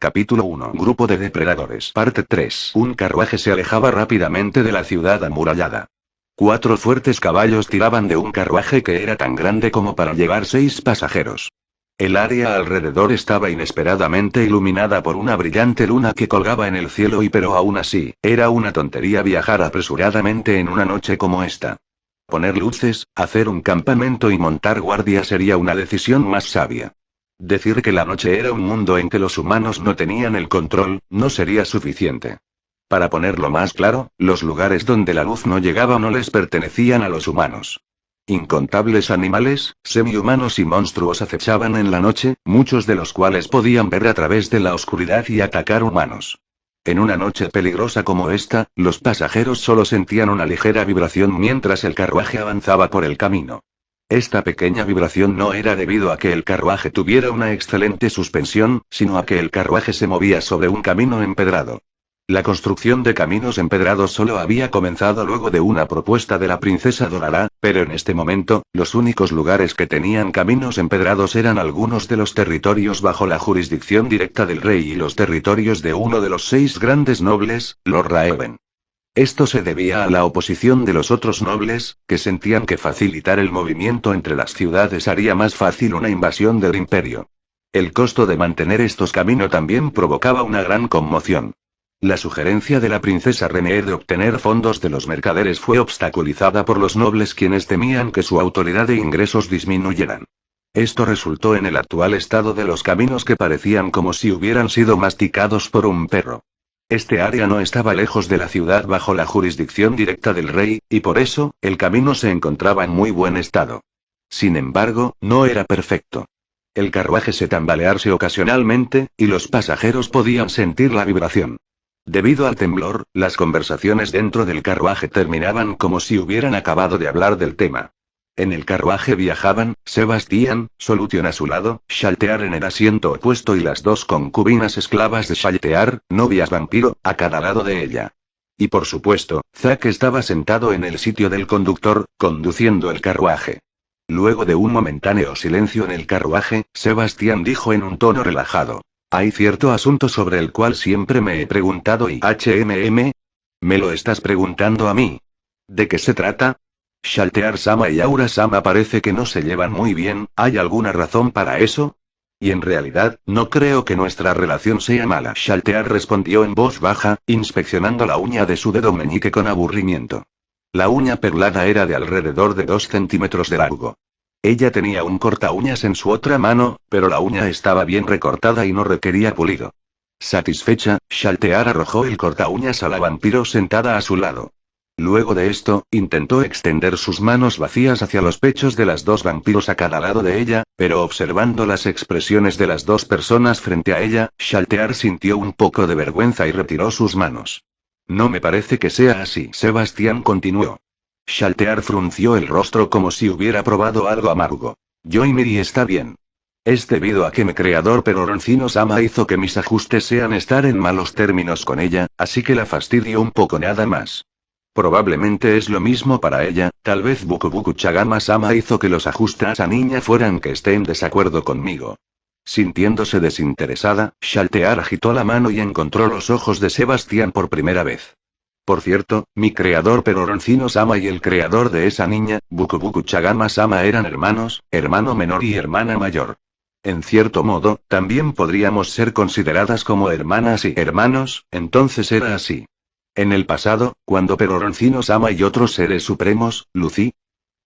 Capítulo 1. Grupo de depredadores. Parte 3. Un carruaje se alejaba rápidamente de la ciudad amurallada. 4 fuertes caballos tiraban de un carruaje que era tan grande como para llevar 6 pasajeros. El área alrededor estaba inesperadamente iluminada por una brillante luna que colgaba en el cielo pero aún así, era una tontería viajar apresuradamente en una noche como esta. Poner luces, hacer un campamento y montar guardia sería una decisión más sabia. Decir que la noche era un mundo en que los humanos no tenían el control, no sería suficiente. Para ponerlo más claro, los lugares donde la luz no llegaba no les pertenecían a los humanos. Incontables animales, semi-humanos y monstruos acechaban en la noche, muchos de los cuales podían ver a través de la oscuridad y atacar humanos. En una noche peligrosa como esta, los pasajeros solo sentían una ligera vibración mientras el carruaje avanzaba por el camino. Esta pequeña vibración no era debido a que el carruaje tuviera una excelente suspensión, sino a que el carruaje se movía sobre un camino empedrado. La construcción de caminos empedrados solo había comenzado luego de una propuesta de la princesa Dorará, pero en este momento, los únicos lugares que tenían caminos empedrados eran algunos de los territorios bajo la jurisdicción directa del rey y los territorios de uno de los 6 grandes nobles, los Raeven. Esto se debía a la oposición de los otros nobles, que sentían que facilitar el movimiento entre las ciudades haría más fácil una invasión del imperio. El costo de mantener estos caminos también provocaba una gran conmoción. La sugerencia de la princesa René de obtener fondos de los mercaderes fue obstaculizada por los nobles quienes temían que su autoridad e ingresos disminuyeran. Esto resultó en el actual estado de los caminos que parecían como si hubieran sido masticados por un perro. Este área no estaba lejos de la ciudad bajo la jurisdicción directa del rey, y por eso, el camino se encontraba en muy buen estado. Sin embargo, no era perfecto. El carruaje se tambalearse ocasionalmente, y los pasajeros podían sentir la vibración. Debido al temblor, las conversaciones dentro del carruaje terminaban como si hubieran acabado de hablar del tema. En el carruaje viajaban, Sebastián, Solution a su lado, Shaltear en el asiento opuesto y las 2 concubinas esclavas de Shaltear, novias vampiro, a cada lado de ella. Y por supuesto, Zack estaba sentado en el sitio del conductor, conduciendo el carruaje. Luego de un momentáneo silencio en el carruaje, Sebastián dijo en un tono relajado: hay cierto asunto sobre el cual siempre me he preguntado y ¿Me lo estás preguntando a mí? ¿De qué se trata? Shaltear-sama y Aura-sama parece que no se llevan muy bien, ¿hay alguna razón para eso? Y en realidad, no creo que nuestra relación sea mala. Shaltear respondió en voz baja, inspeccionando la uña de su dedo meñique con aburrimiento. La uña perlada era de alrededor de 2 centímetros de largo. Ella tenía un corta uñas en su otra mano, pero la uña estaba bien recortada y no requería pulido. Satisfecha, Shaltear arrojó el corta uñas a la vampiro sentada a su lado. Luego de esto, intentó extender sus manos vacías hacia los pechos de las 2 vampiros a cada lado de ella, pero observando las expresiones de las 2 personas frente a ella, Shaltear sintió un poco de vergüenza y retiró sus manos. No me parece que sea así. Sebastián continuó. Shaltear frunció el rostro como si hubiera probado algo amargo. Yoimiri está bien. Es debido a que mi creador Peroroncino-sama hizo que mis ajustes sean estar en malos términos con ella, así que la fastidio un poco nada más. Probablemente es lo mismo para ella, tal vez Bukubuku Chagama-sama hizo que los ajustes a niña fueran que esté en desacuerdo conmigo. Sintiéndose desinteresada, Shaltear agitó la mano y encontró los ojos de Sebastián por primera vez. Por cierto, mi creador Peroroncino-sama y el creador de esa niña, Bukubuku Chagama-sama eran hermanos, hermano menor y hermana mayor. En cierto modo, también podríamos ser consideradas como hermanas y hermanos, entonces era así. En el pasado, cuando Peroroncino-sama y otros seres supremos, Lucy,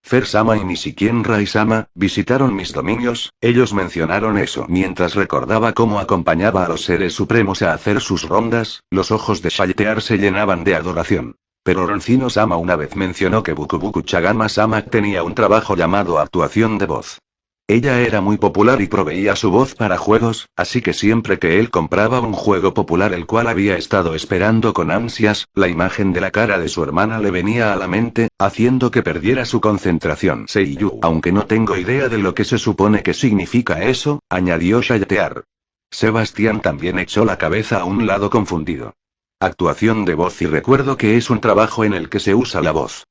Fer-sama y Nishikienrai-sama, visitaron mis dominios, ellos mencionaron eso mientras recordaba cómo acompañaba a los seres supremos a hacer sus rondas, los ojos de Shaltear se llenaban de adoración. Peroroncino-sama una vez mencionó que Bukubuku Chagama-sama tenía un trabajo llamado actuación de voz. Ella era muy popular y proveía su voz para juegos, así que siempre que él compraba un juego popular el cual había estado esperando con ansias, la imagen de la cara de su hermana le venía a la mente, haciendo que perdiera su concentración. Seiyu, aunque no tengo idea de lo que se supone que significa eso, añadió Shaltear. Sebastián también echó la cabeza a un lado confundido. Actuación de voz y recuerdo que es un trabajo en el que se usa la voz.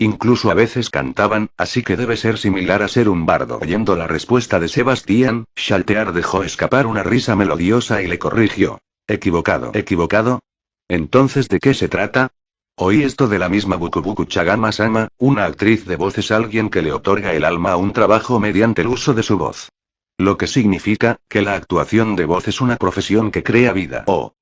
Incluso a veces cantaban, así que debe ser similar a ser un bardo. Oyendo la respuesta de Sebastián, Shaltear dejó escapar una risa melodiosa y le corrigió. Equivocado. ¿Equivocado? Entonces, ¿de qué se trata? Oí esto de la misma Bukubuku Chagama-sama, una actriz de voz es alguien que le otorga el alma a un trabajo mediante el uso de su voz. Lo que significa, que la actuación de voz es una profesión que crea vida. Oh.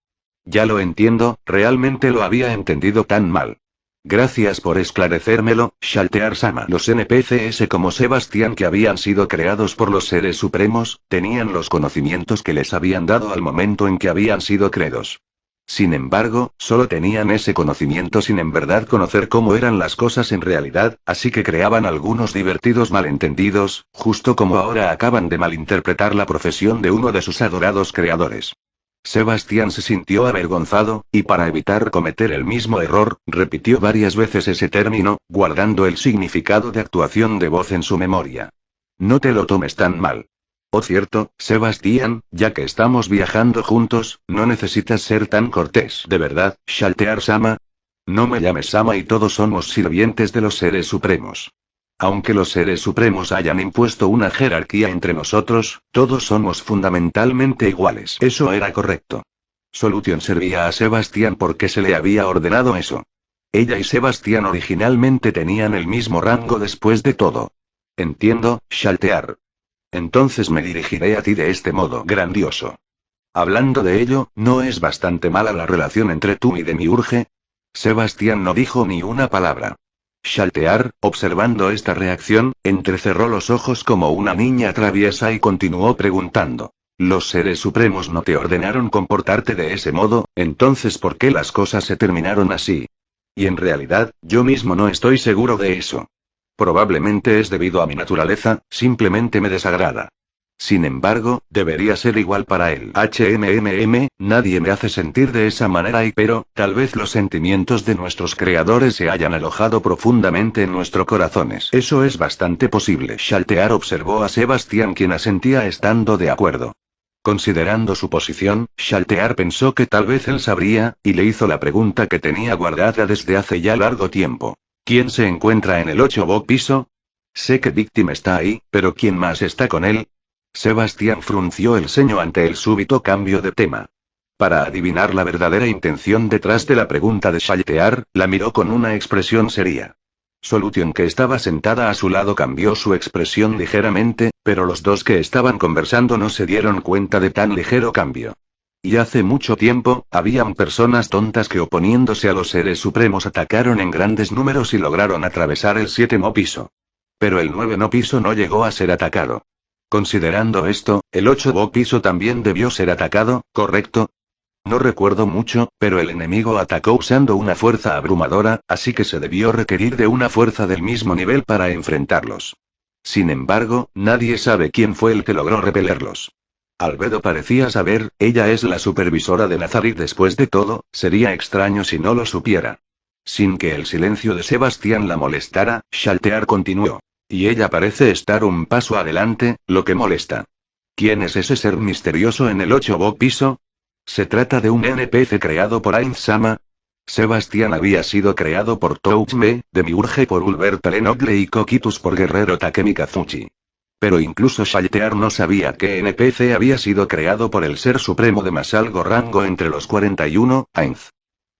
Ya lo entiendo, realmente lo había entendido tan mal. Gracias por esclarecérmelo, Shaltear-sama. Los NPCs como Sebastián que habían sido creados por los seres supremos, tenían los conocimientos que les habían dado al momento en que habían sido creados. Sin embargo, solo tenían ese conocimiento sin en verdad conocer cómo eran las cosas en realidad, así que creaban algunos divertidos malentendidos, justo como ahora acaban de malinterpretar la profesión de uno de sus adorados creadores. Sebastián se sintió avergonzado, y para evitar cometer el mismo error, repitió varias veces ese término, guardando el significado de actuación de voz en su memoria. No te lo tomes tan mal. Oh cierto, Sebastián, ya que estamos viajando juntos, no necesitas ser tan cortés. ¿De verdad, Shaltear-sama? No me llames Sama y todos somos sirvientes de los seres supremos. Aunque los seres supremos hayan impuesto una jerarquía entre nosotros, todos somos fundamentalmente iguales. Eso era correcto. Solution servía a Sebastián porque se le había ordenado eso. Ella y Sebastián originalmente tenían el mismo rango después de todo. Entiendo, Shaltear. Entonces me dirigiré a ti de este modo grandioso. Hablando de ello, ¿no es bastante mala la relación entre tú y Demiurge? Sebastián no dijo ni una palabra. Shaltear, observando esta reacción, entrecerró los ojos como una niña traviesa y continuó preguntando. Los seres supremos no te ordenaron comportarte de ese modo, entonces ¿por qué las cosas se terminaron así? Y en realidad, yo mismo no estoy seguro de eso. Probablemente es debido a mi naturaleza, simplemente me desagrada. Sin embargo, debería ser igual para él. Nadie me hace sentir de esa manera pero, tal vez los sentimientos de nuestros creadores se hayan alojado profundamente en nuestros corazones. Eso es bastante posible. Shaltear observó a Sebastián quien asentía estando de acuerdo. Considerando su posición, Shaltear pensó que tal vez él sabría, y le hizo la pregunta que tenía guardada desde hace ya largo tiempo. ¿Quién se encuentra en el 8º piso? Sé que Victim está ahí, pero ¿quién más está con él? Sebastián frunció el ceño ante el súbito cambio de tema. Para adivinar la verdadera intención detrás de la pregunta de Shaltear, la miró con una expresión seria. Solution que estaba sentada a su lado cambió su expresión ligeramente, pero los dos que estaban conversando no se dieron cuenta de tan ligero cambio. Y hace mucho tiempo, habían personas tontas que oponiéndose a los seres supremos atacaron en grandes números y lograron atravesar el 7º piso. Pero el 9º piso no llegó a ser atacado. Considerando esto, el 8º piso también debió ser atacado, ¿correcto? No recuerdo mucho, pero el enemigo atacó usando una fuerza abrumadora, así que se debió requerir de una fuerza del mismo nivel para enfrentarlos. Sin embargo, nadie sabe quién fue el que logró repelerlos. Albedo parecía saber, ella es la supervisora de Nazarick después de todo, sería extraño si no lo supiera. Sin que el silencio de Sebastián la molestara, Shaltear continuó. Y ella parece estar un paso adelante, lo que molesta. ¿Quién es ese ser misterioso en el 8º piso? ¿Se trata de un NPC creado por Ainz-sama? Sebastián había sido creado por Touchme, Demiurge por Ulbert Lenoble y Kokitus por Guerrero Takemi Kazuchi. Pero incluso Shaltear no sabía que NPC había sido creado por el ser supremo de más alto rango entre los 41, Ainz.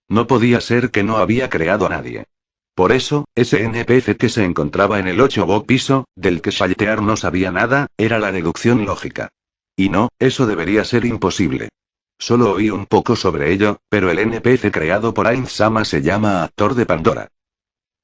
No podía ser que no había creado a nadie. Por eso, ese NPC que se encontraba en el 8º piso, del que Shaltear no sabía nada, era la deducción lógica. Y no, eso debería ser imposible. Solo oí un poco sobre ello, pero el NPC creado por Ainz-sama se llama Actor de Pandora.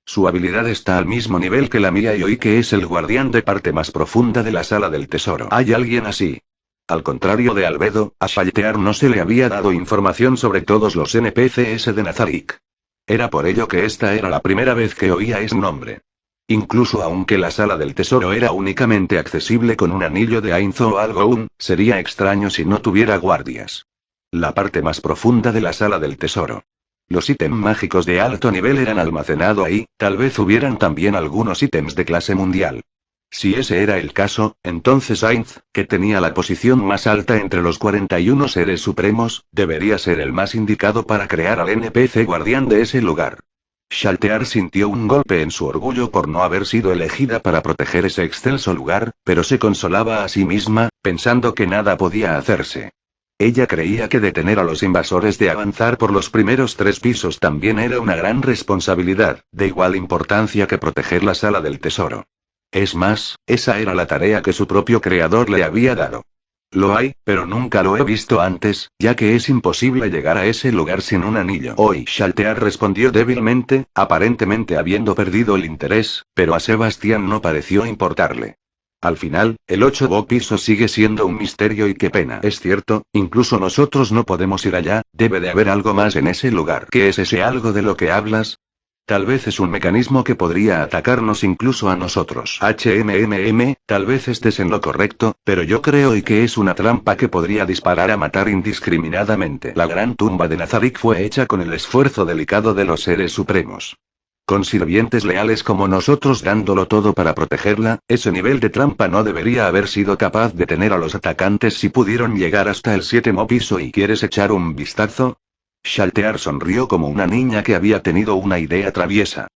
Su habilidad está al mismo nivel que la mía y oí que es el guardián de parte más profunda de la sala del tesoro. ¿Hay alguien así? Al contrario de Albedo, a Shaltear no se le había dado información sobre todos los NPCs de Nazarick. Era por ello que esta era la primera vez que oía ese nombre. Incluso aunque la sala del tesoro era únicamente accesible con un anillo de Ainz o algo aún, sería extraño si no tuviera guardias. La parte más profunda de la sala del tesoro. Los ítems mágicos de alto nivel eran almacenados ahí, tal vez hubieran también algunos ítems de clase mundial. Si ese era el caso, entonces Ainz, que tenía la posición más alta entre los 41 seres supremos, debería ser el más indicado para crear al NPC guardián de ese lugar. Shaltear sintió un golpe en su orgullo por no haber sido elegida para proteger ese excelso lugar, pero se consolaba a sí misma, pensando que nada podía hacerse. Ella creía que detener a los invasores de avanzar por los primeros 3 pisos también era una gran responsabilidad, de igual importancia que proteger la sala del tesoro. Es más, esa era la tarea que su propio creador le había dado. Lo hay, pero nunca lo he visto antes, ya que es imposible llegar a ese lugar sin un anillo. Hoy Shaltear respondió débilmente, aparentemente habiendo perdido el interés, pero a Sebastián no pareció importarle. Al final, el 8º piso sigue siendo un misterio y qué pena. Es cierto, incluso nosotros no podemos ir allá, debe de haber algo más en ese lugar. ¿Qué es ese algo de lo que hablas? Tal vez es un mecanismo que podría atacarnos incluso a nosotros. Tal vez estés en lo correcto, pero yo creo y que es una trampa que podría disparar a matar indiscriminadamente. La gran tumba de Nazarick fue hecha con el esfuerzo delicado de los seres supremos. Con sirvientes leales como nosotros dándolo todo para protegerla, ese nivel de trampa no debería haber sido capaz de tener a los atacantes si pudieron llegar hasta el 7º piso. ¿Y quieres echar un vistazo? Shaltear sonrió como una niña que había tenido una idea traviesa.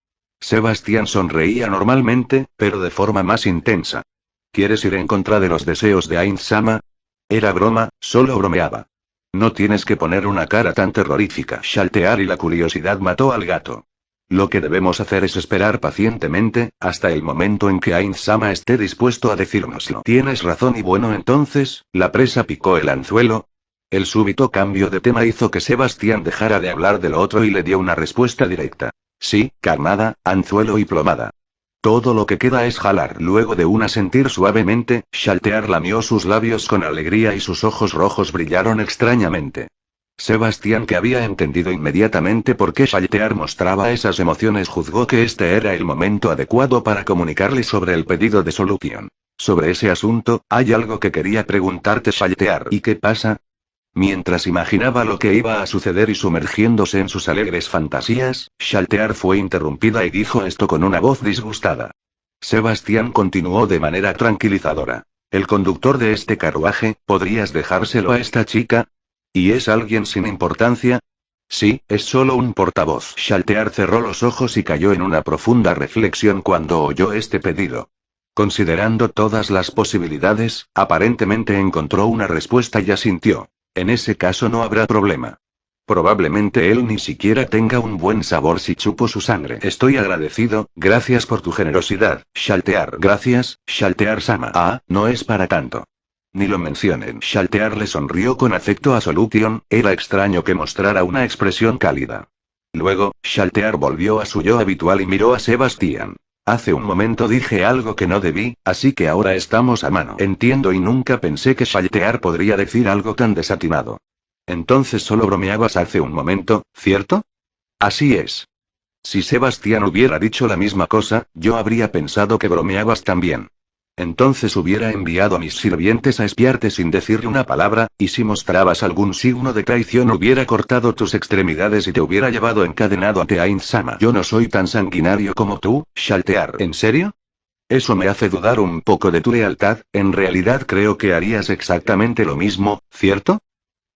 Sebastián sonreía normalmente, pero de forma más intensa. ¿Quieres ir en contra de los deseos de Ain-sama? Era broma, solo bromeaba. No tienes que poner una cara tan terrorífica. Shaltear y la curiosidad mató al gato. Lo que debemos hacer es esperar pacientemente, hasta el momento en que Ain-sama esté dispuesto a decírnoslo. Tienes razón y bueno entonces, ¿la presa picó el anzuelo? El súbito cambio de tema hizo que Sebastián dejara de hablar de lo otro y le dio una respuesta directa. Sí, carnada, anzuelo y plomada. Todo lo que queda es jalar. Luego de un asentir suavemente, Shaltear lamió sus labios con alegría y sus ojos rojos brillaron extrañamente. Sebastián, que había entendido inmediatamente por qué Shaltear mostraba esas emociones, juzgó que este era el momento adecuado para comunicarle sobre el pedido de solución. Sobre ese asunto, hay algo que quería preguntarte, Shaltear. ¿Y qué pasa? Mientras imaginaba lo que iba a suceder y sumergiéndose en sus alegres fantasías, Shaltear fue interrumpida y dijo esto con una voz disgustada. Sebastián continuó de manera tranquilizadora. El conductor de este carruaje, ¿podrías dejárselo a esta chica? ¿Y es alguien sin importancia? Sí, es solo un portavoz. Shaltear cerró los ojos y cayó en una profunda reflexión cuando oyó este pedido. Considerando todas las posibilidades, aparentemente encontró una respuesta y asintió. En ese caso no habrá problema. Probablemente él ni siquiera tenga un buen sabor si chupo su sangre. Estoy agradecido, gracias por tu generosidad, Shaltear. Gracias, Shaltear-sama. Ah, no es para tanto. Ni lo mencionen. Shaltear le sonrió con afecto a Solution, era extraño que mostrara una expresión cálida. Luego, Shaltear volvió a su yo habitual y miró a Sebastián. Hace un momento dije algo que no debí, así que ahora estamos a mano. Entiendo y nunca pensé que Shaltear podría decir algo tan desatinado. Entonces solo bromeabas hace un momento, ¿cierto? Así es. Si Sebastián hubiera dicho la misma cosa, yo habría pensado que bromeabas también. Entonces hubiera enviado a mis sirvientes a espiarte sin decirle una palabra, y si mostrabas algún signo de traición hubiera cortado tus extremidades y te hubiera llevado encadenado ante Ain-sama. Yo no soy tan sanguinario como tú, Shaltear. ¿En serio? Eso me hace dudar un poco de tu lealtad, en realidad creo que harías exactamente lo mismo, ¿cierto?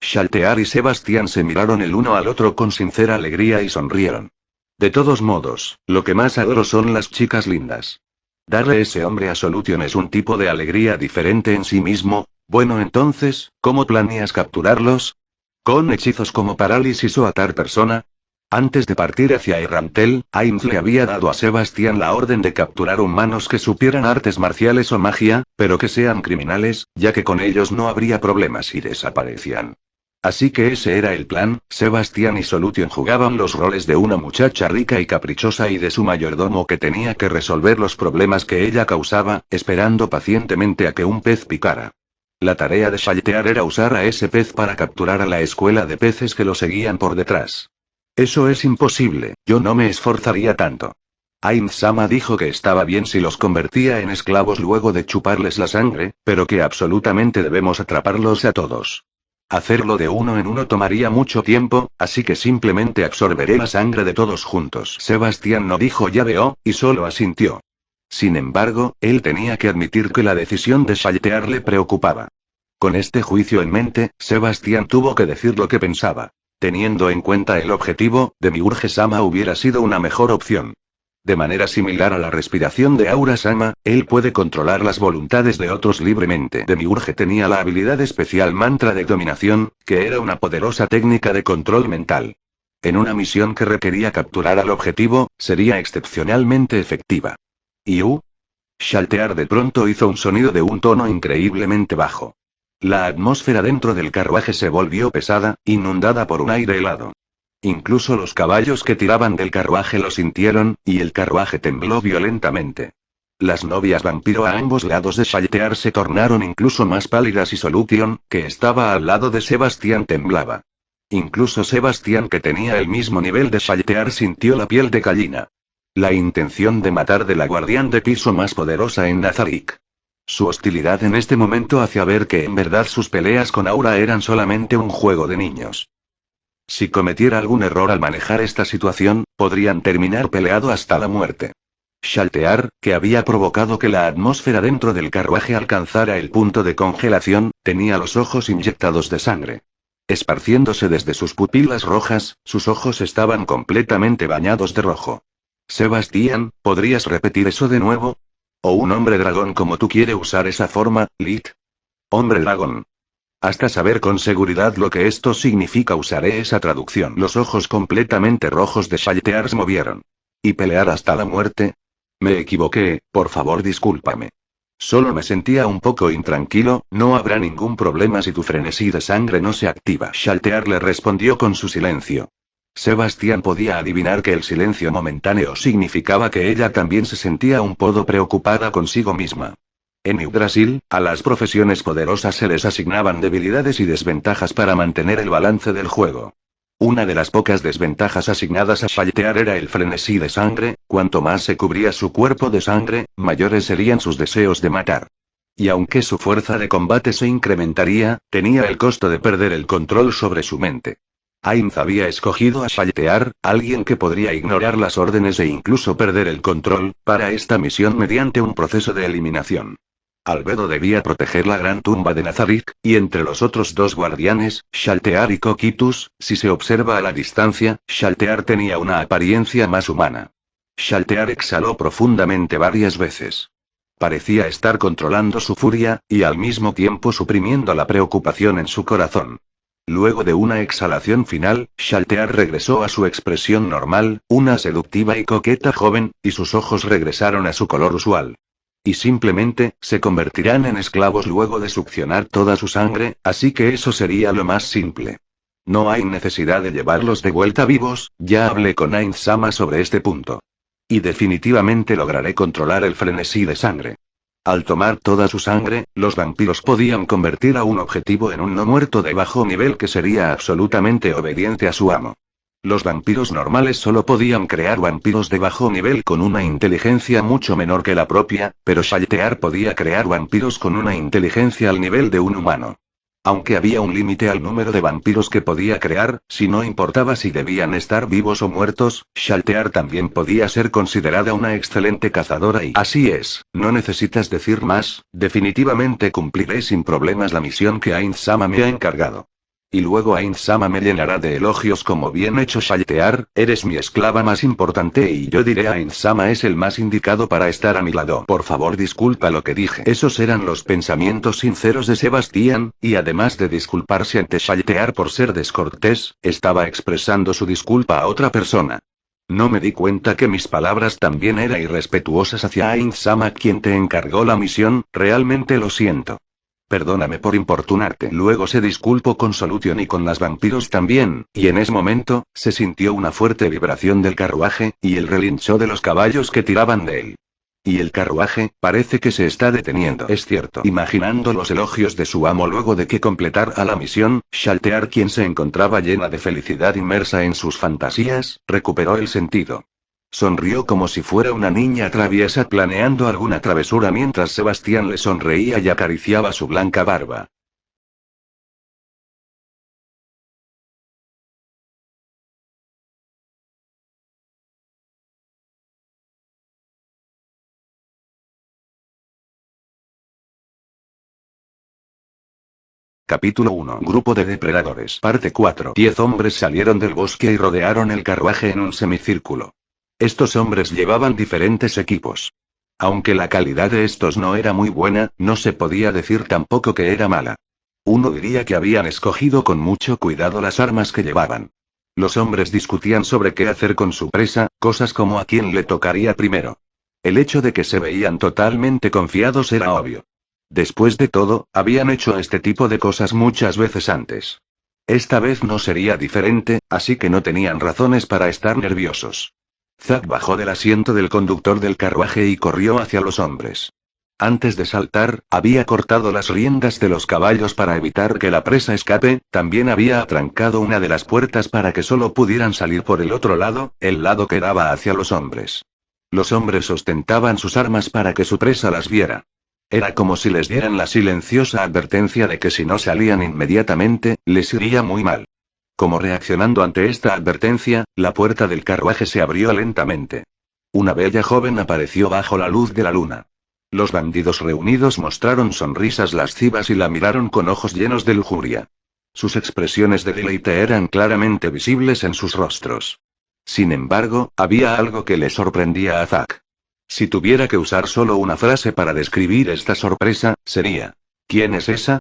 Shaltear y Sebastián se miraron el uno al otro con sincera alegría y sonrieron. De todos modos, lo que más adoro son las chicas lindas. Darle ese hombre a Solution es un tipo de alegría diferente en sí mismo. Bueno, entonces, ¿cómo planeas capturarlos? ¿Con hechizos como parálisis o atar persona? Antes de partir hacia Errantel, Aims le había dado a Sebastián la orden de capturar humanos que supieran artes marciales o magia, pero que sean criminales, ya que con ellos no habría problemas si desaparecían. Así que ese era el plan. Sebastián y Solution jugaban los roles de una muchacha rica y caprichosa y de su mayordomo que tenía que resolver los problemas que ella causaba, esperando pacientemente a que un pez picara. La tarea de Shaltear era usar a ese pez para capturar a la escuela de peces que lo seguían por detrás. Eso es imposible, yo no me esforzaría tanto. Ain-sama dijo que estaba bien si los convertía en esclavos luego de chuparles la sangre, pero que absolutamente debemos atraparlos a todos. Hacerlo de uno en uno tomaría mucho tiempo, así que simplemente absorberé la sangre de todos juntos. Sebastián no dijo ya veo, y solo asintió. Sin embargo, él tenía que admitir que la decisión de Shaltear le preocupaba. Con este juicio en mente, Sebastián tuvo que decir lo que pensaba. Teniendo en cuenta el objetivo, Demiurge-sama hubiera sido una mejor opción. De manera similar a la respiración de Aura-sama, él puede controlar las voluntades de otros libremente. Demiurge tenía la habilidad especial Mantra de Dominación, que era una poderosa técnica de control mental. En una misión que requería capturar al objetivo, sería excepcionalmente efectiva. ¿Iu? Shaltear de pronto hizo un sonido de un tono increíblemente bajo. La atmósfera dentro del carruaje se volvió pesada, inundada por un aire helado. Incluso los caballos que tiraban del carruaje lo sintieron, y el carruaje tembló violentamente. Las novias vampiro a ambos lados de Shaltear se tornaron incluso más pálidas y Solution, que estaba al lado de Sebastián, temblaba. Incluso Sebastián, que tenía el mismo nivel de Shaltear, sintió la piel de gallina. La intención de matar de la guardián de piso más poderosa en Nazarick. Su hostilidad en este momento hacía ver que en verdad sus peleas con Aura eran solamente un juego de niños. Si cometiera algún error al manejar esta situación, podrían terminar peleado hasta la muerte. Shaltear, que había provocado que la atmósfera dentro del carruaje alcanzara el punto de congelación, tenía los ojos inyectados de sangre. Esparciéndose desde sus pupilas rojas, sus ojos estaban completamente bañados de rojo. Sebastián, ¿podrías repetir eso de nuevo? ¿O un hombre dragón como tú quiere usar esa forma, Lit? Hombre dragón. Hasta saber con seguridad lo que esto significa usaré esa traducción. Los ojos completamente rojos de Shaltear se movieron. ¿Y pelear hasta la muerte? Me equivoqué, por favor discúlpame. Solo me sentía un poco intranquilo, no habrá ningún problema si tu frenesí de sangre no se activa. Shaltear le respondió con su silencio. Sebastián podía adivinar que el silencio momentáneo significaba que ella también se sentía un poco preocupada consigo misma. En Yggdrasil, a las profesiones poderosas se les asignaban debilidades y desventajas para mantener el balance del juego. Una de las pocas desventajas asignadas a Shaltear era el frenesí de sangre, cuanto más se cubría su cuerpo de sangre, mayores serían sus deseos de matar. Y aunque su fuerza de combate se incrementaría, tenía el costo de perder el control sobre su mente. Ainz había escogido a Shaltear, alguien que podría ignorar las órdenes e incluso perder el control, para esta misión mediante un proceso de eliminación. Albedo debía proteger la gran tumba de Nazarick, y entre los otros dos guardianes, Shaltear y Coquitus, si se observa a la distancia, Shaltear tenía una apariencia más humana. Shaltear exhaló profundamente varias veces. Parecía estar controlando su furia, y al mismo tiempo suprimiendo la preocupación en su corazón. Luego de una exhalación final, Shaltear regresó a su expresión normal, una seductiva y coqueta joven, y sus ojos regresaron a su color usual. Y simplemente, se convertirán en esclavos luego de succionar toda su sangre, así que eso sería lo más simple. No hay necesidad de llevarlos de vuelta vivos, ya hablé con Ainz-sama sobre este punto. Y definitivamente lograré controlar el frenesí de sangre. Al tomar toda su sangre, los vampiros podían convertir a un objetivo en un no muerto de bajo nivel que sería absolutamente obediente a su amo. Los vampiros normales solo podían crear vampiros de bajo nivel con una inteligencia mucho menor que la propia, pero Shaltear podía crear vampiros con una inteligencia al nivel de un humano. Aunque había un límite al número de vampiros que podía crear, si no importaba si debían estar vivos o muertos, Shaltear también podía ser considerada una excelente cazadora y así es, no necesitas decir más, definitivamente cumpliré sin problemas la misión que Ainz-sama me ha encargado. Y luego Ainz-sama me llenará de elogios como bien hecho Shaltear, eres mi esclava más importante y yo diré Ainz-sama es el más indicado para estar a mi lado. Por favor disculpa lo que dije. Esos eran los pensamientos sinceros de Sebastián, y además de disculparse ante Shaltear por ser descortés, estaba expresando su disculpa a otra persona. No me di cuenta que mis palabras también eran irrespetuosas hacia Ainz-sama quien te encargó la misión, realmente lo siento. Perdóname por importunarte. Luego se disculpó con Solution y con las vampiros también, y en ese momento, se sintió una fuerte vibración del carruaje, y el relincho de los caballos que tiraban de él. Y el carruaje, parece que se está deteniendo. Es cierto. Imaginando los elogios de su amo luego de que completara la misión, Shaltear, quien se encontraba llena de felicidad inmersa en sus fantasías, recuperó el sentido. Sonrió como si fuera una niña traviesa planeando alguna travesura mientras Sebastián le sonreía y acariciaba su blanca barba. Capítulo 1. Grupo de depredadores. Parte 4. 10 hombres salieron del bosque y rodearon el carruaje en un semicírculo. Estos hombres llevaban diferentes equipos. Aunque la calidad de estos no era muy buena, no se podía decir tampoco que era mala. Uno diría que habían escogido con mucho cuidado las armas que llevaban. Los hombres discutían sobre qué hacer con su presa, cosas como a quién le tocaría primero. El hecho de que se veían totalmente confiados era obvio. Después de todo, habían hecho este tipo de cosas muchas veces antes. Esta vez no sería diferente, así que no tenían razones para estar nerviosos. Zack bajó del asiento del conductor del carruaje y corrió hacia los hombres. Antes de saltar, había cortado las riendas de los caballos para evitar que la presa escape, también había atrancado una de las puertas para que solo pudieran salir por el otro lado, el lado que daba hacia los hombres. Los hombres ostentaban sus armas para que su presa las viera. Era como si les dieran la silenciosa advertencia de que si no salían inmediatamente, les iría muy mal. Como reaccionando ante esta advertencia, la puerta del carruaje se abrió lentamente. Una bella joven apareció bajo la luz de la luna. Los bandidos reunidos mostraron sonrisas lascivas y la miraron con ojos llenos de lujuria. Sus expresiones de deleite eran claramente visibles en sus rostros. Sin embargo, había algo que le sorprendía a Zack. Si tuviera que usar solo una frase para describir esta sorpresa, sería: ¿quién es esa?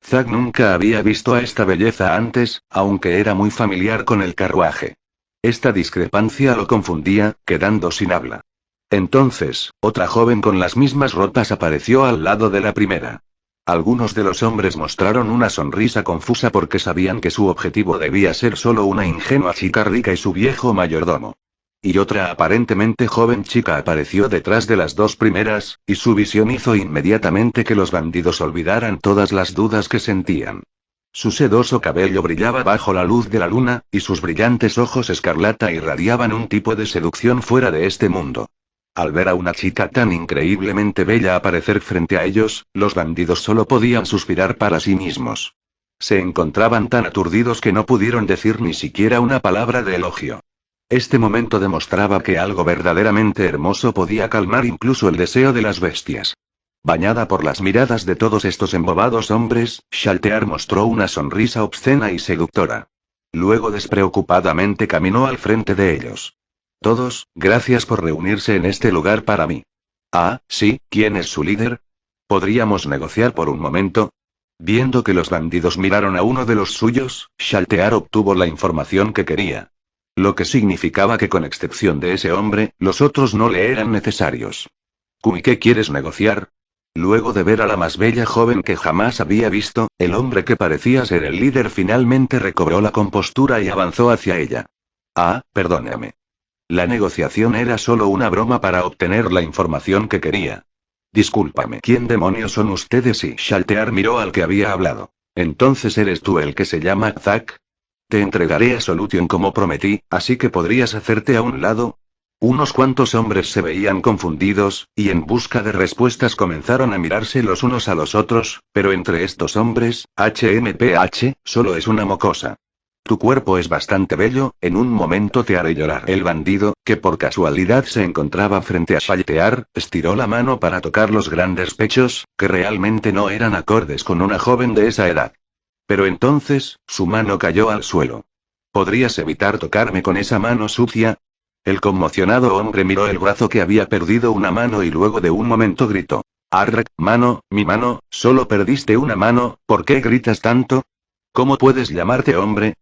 Zack nunca había visto a esta belleza antes, aunque era muy familiar con el carruaje. Esta discrepancia lo confundía, quedando sin habla. Entonces, otra joven con las mismas ropas apareció al lado de la primera. Algunos de los hombres mostraron una sonrisa confusa porque sabían que su objetivo debía ser solo una ingenua chica rica y su viejo mayordomo. Y otra aparentemente joven chica apareció detrás de las dos primeras, y su visión hizo inmediatamente que los bandidos olvidaran todas las dudas que sentían. Su sedoso cabello brillaba bajo la luz de la luna, y sus brillantes ojos escarlata irradiaban un tipo de seducción fuera de este mundo. Al ver a una chica tan increíblemente bella aparecer frente a ellos, los bandidos solo podían suspirar para sí mismos. Se encontraban tan aturdidos que no pudieron decir ni siquiera una palabra de elogio. Este momento demostraba que algo verdaderamente hermoso podía calmar incluso el deseo de las bestias. Bañada por las miradas de todos estos embobados hombres, Shaltear mostró una sonrisa obscena y seductora. Luego despreocupadamente caminó al frente de ellos. Todos, gracias por reunirse en este lugar para mí. Ah, sí, ¿quién es su líder? ¿Podríamos negociar por un momento? Viendo que los bandidos miraron a uno de los suyos, Shaltear obtuvo la información que quería. Lo que significaba que con excepción de ese hombre, los otros no le eran necesarios. ¿Y qué quieres negociar? Luego de ver a la más bella joven que jamás había visto, el hombre que parecía ser el líder finalmente recobró la compostura y avanzó hacia ella. Ah, perdóname. La negociación era solo una broma para obtener la información que quería. Discúlpame. ¿Quién demonios son ustedes? Y Shaltear miró al que había hablado. Entonces eres tú el que se llama Zack. Te entregaré a Solution como prometí, así que podrías hacerte a un lado. Unos cuantos hombres se veían confundidos, y en busca de respuestas comenzaron a mirarse los unos a los otros, pero entre estos hombres, HMPH, solo es una mocosa. Tu cuerpo es bastante bello, en un momento te haré llorar. El bandido, que por casualidad se encontraba frente a Shaltear, estiró la mano para tocar los grandes pechos, que realmente no eran acordes con una joven de esa edad. Pero entonces, su mano cayó al suelo. ¿Podrías evitar tocarme con esa mano sucia? El conmocionado hombre miró el brazo que había perdido una mano y luego de un momento gritó. Arrek, mano, mi mano, solo perdiste una mano, ¿por qué gritas tanto? ¿Cómo puedes llamarte hombre?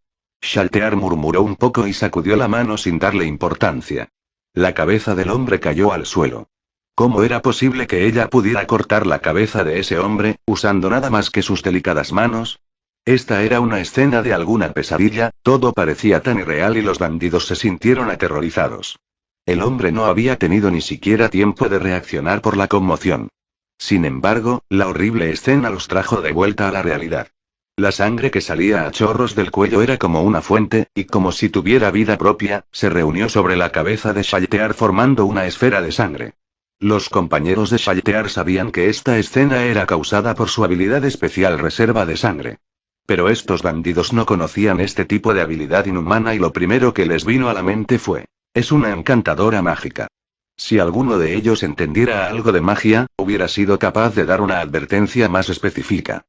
Shaltear murmuró un poco y sacudió la mano sin darle importancia. La cabeza del hombre cayó al suelo. ¿Cómo era posible que ella pudiera cortar la cabeza de ese hombre, usando nada más que sus delicadas manos? Esta era una escena de alguna pesadilla, todo parecía tan irreal y los bandidos se sintieron aterrorizados. El hombre no había tenido ni siquiera tiempo de reaccionar por la conmoción. Sin embargo, la horrible escena los trajo de vuelta a la realidad. La sangre que salía a chorros del cuello era como una fuente, y como si tuviera vida propia, se reunió sobre la cabeza de Shaltear formando una esfera de sangre. Los compañeros de Shaltear sabían que esta escena era causada por su habilidad especial reserva de sangre. Pero estos bandidos no conocían este tipo de habilidad inhumana y lo primero que les vino a la mente fue: es una encantadora mágica. Si alguno de ellos entendiera algo de magia, hubiera sido capaz de dar una advertencia más específica.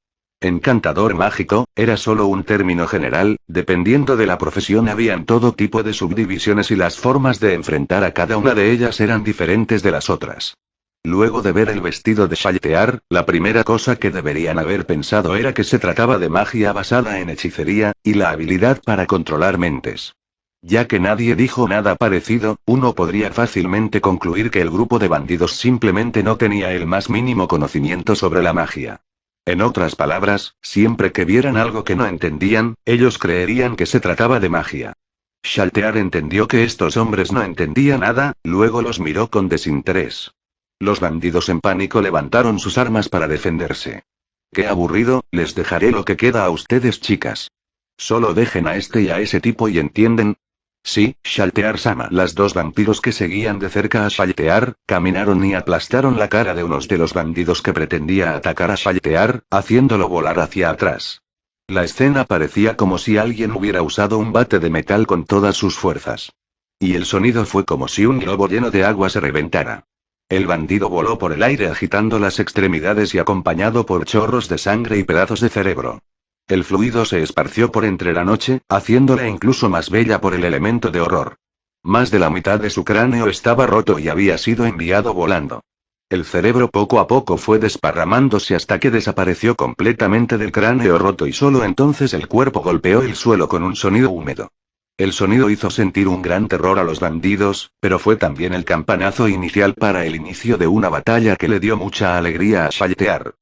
Encantador mágico, era solo un término general, dependiendo de la profesión habían todo tipo de subdivisiones y las formas de enfrentar a cada una de ellas eran diferentes de las otras. Luego de ver el vestido de Shaltear, la primera cosa que deberían haber pensado era que se trataba de magia basada en hechicería, y la habilidad para controlar mentes. Ya que nadie dijo nada parecido, uno podría fácilmente concluir que el grupo de bandidos simplemente no tenía el más mínimo conocimiento sobre la magia. En otras palabras, siempre que vieran algo que no entendían, ellos creerían que se trataba de magia. Shaltear entendió que estos hombres no entendían nada, luego los miró con desinterés. Los bandidos en pánico levantaron sus armas para defenderse. Qué aburrido, les dejaré lo que queda a ustedes, chicas. Solo dejen a este y a ese tipo y entienden. Sí, Shaltear-sama. Las dos vampiros que seguían de cerca a Shaltear, caminaron y aplastaron la cara de uno de los bandidos que pretendía atacar a Shaltear, haciéndolo volar hacia atrás. La escena parecía como si alguien hubiera usado un bate de metal con todas sus fuerzas. Y el sonido fue como si un globo lleno de agua se reventara. El bandido voló por el aire agitando las extremidades y acompañado por chorros de sangre y pedazos de cerebro. El fluido se esparció por entre la noche, haciéndola incluso más bella por el elemento de horror. Más de la mitad de su cráneo estaba roto y había sido enviado volando. El cerebro poco a poco fue desparramándose hasta que desapareció completamente del cráneo roto y solo entonces el cuerpo golpeó el suelo con un sonido húmedo. El sonido hizo sentir un gran terror a los bandidos, pero fue también el campanazo inicial para el inicio de una batalla que le dio mucha alegría a Shaltear.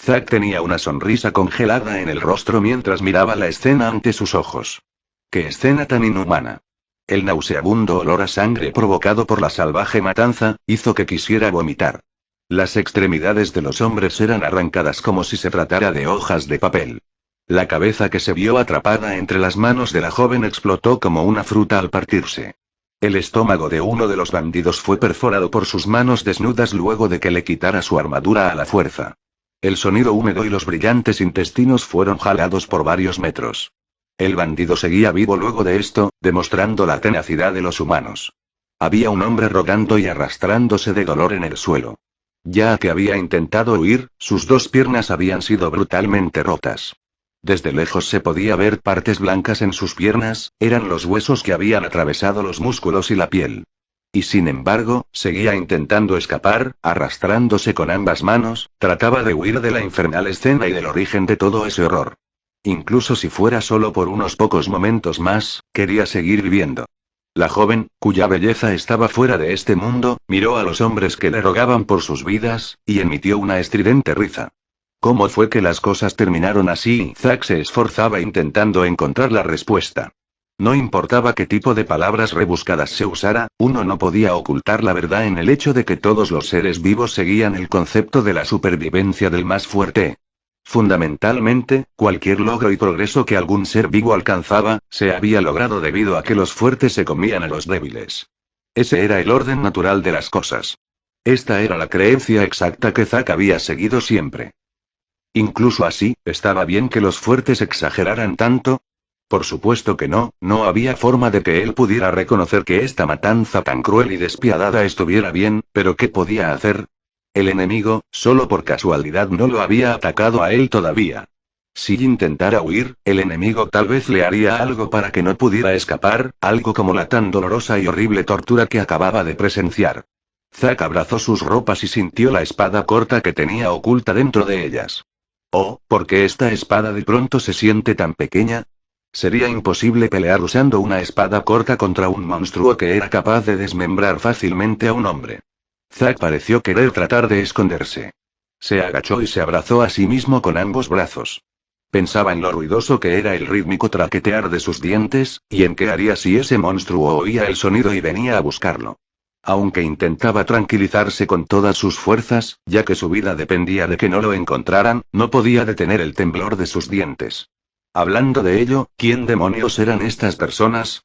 Zack tenía una sonrisa congelada en el rostro mientras miraba la escena ante sus ojos. ¡Qué escena tan inhumana! El nauseabundo olor a sangre provocado por la salvaje matanza, hizo que quisiera vomitar. Las extremidades de los hombres eran arrancadas como si se tratara de hojas de papel. La cabeza que se vio atrapada entre las manos de la joven explotó como una fruta al partirse. El estómago de uno de los bandidos fue perforado por sus manos desnudas luego de que le quitara su armadura a la fuerza. El sonido húmedo y los brillantes intestinos fueron jalados por varios metros. El bandido seguía vivo luego de esto, demostrando la tenacidad de los humanos. Había un hombre rogando y arrastrándose de dolor en el suelo. Ya que había intentado huir, sus dos piernas habían sido brutalmente rotas. Desde lejos se podía ver partes blancas en sus piernas, eran los huesos que habían atravesado los músculos y la piel. Y sin embargo, seguía intentando escapar, arrastrándose con ambas manos, trataba de huir de la infernal escena y del origen de todo ese horror. Incluso si fuera solo por unos pocos momentos más, quería seguir viviendo. La joven, cuya belleza estaba fuera de este mundo, miró a los hombres que le rogaban por sus vidas, y emitió una estridente risa. ¿Cómo fue que las cosas terminaron así? Zack se esforzaba intentando encontrar la respuesta. No importaba qué tipo de palabras rebuscadas se usara, uno no podía ocultar la verdad en el hecho de que todos los seres vivos seguían el concepto de la supervivencia del más fuerte. Fundamentalmente, cualquier logro y progreso que algún ser vivo alcanzaba, se había logrado debido a que los fuertes se comían a los débiles. Ese era el orden natural de las cosas. Esta era la creencia exacta que Zack había seguido siempre. Incluso así, ¿estaba bien que los fuertes exageraran tanto? Por supuesto que no, no había forma de que él pudiera reconocer que esta matanza tan cruel y despiadada estuviera bien, pero ¿qué podía hacer? El enemigo, solo por casualidad no lo había atacado a él todavía. Si intentara huir, el enemigo tal vez le haría algo para que no pudiera escapar, algo como la tan dolorosa y horrible tortura que acababa de presenciar. Zack abrazó sus ropas y sintió la espada corta que tenía oculta dentro de ellas. Oh, ¿por qué esta espada de pronto se siente tan pequeña? Sería imposible pelear usando una espada corta contra un monstruo que era capaz de desmembrar fácilmente a un hombre. Zack pareció querer tratar de esconderse. Se agachó y se abrazó a sí mismo con ambos brazos. Pensaba en lo ruidoso que era el rítmico traquetear de sus dientes, y en qué haría si ese monstruo oía el sonido y venía a buscarlo. Aunque intentaba tranquilizarse con todas sus fuerzas, ya que su vida dependía de que no lo encontraran, no podía detener el temblor de sus dientes. Hablando de ello, ¿quién demonios eran estas personas?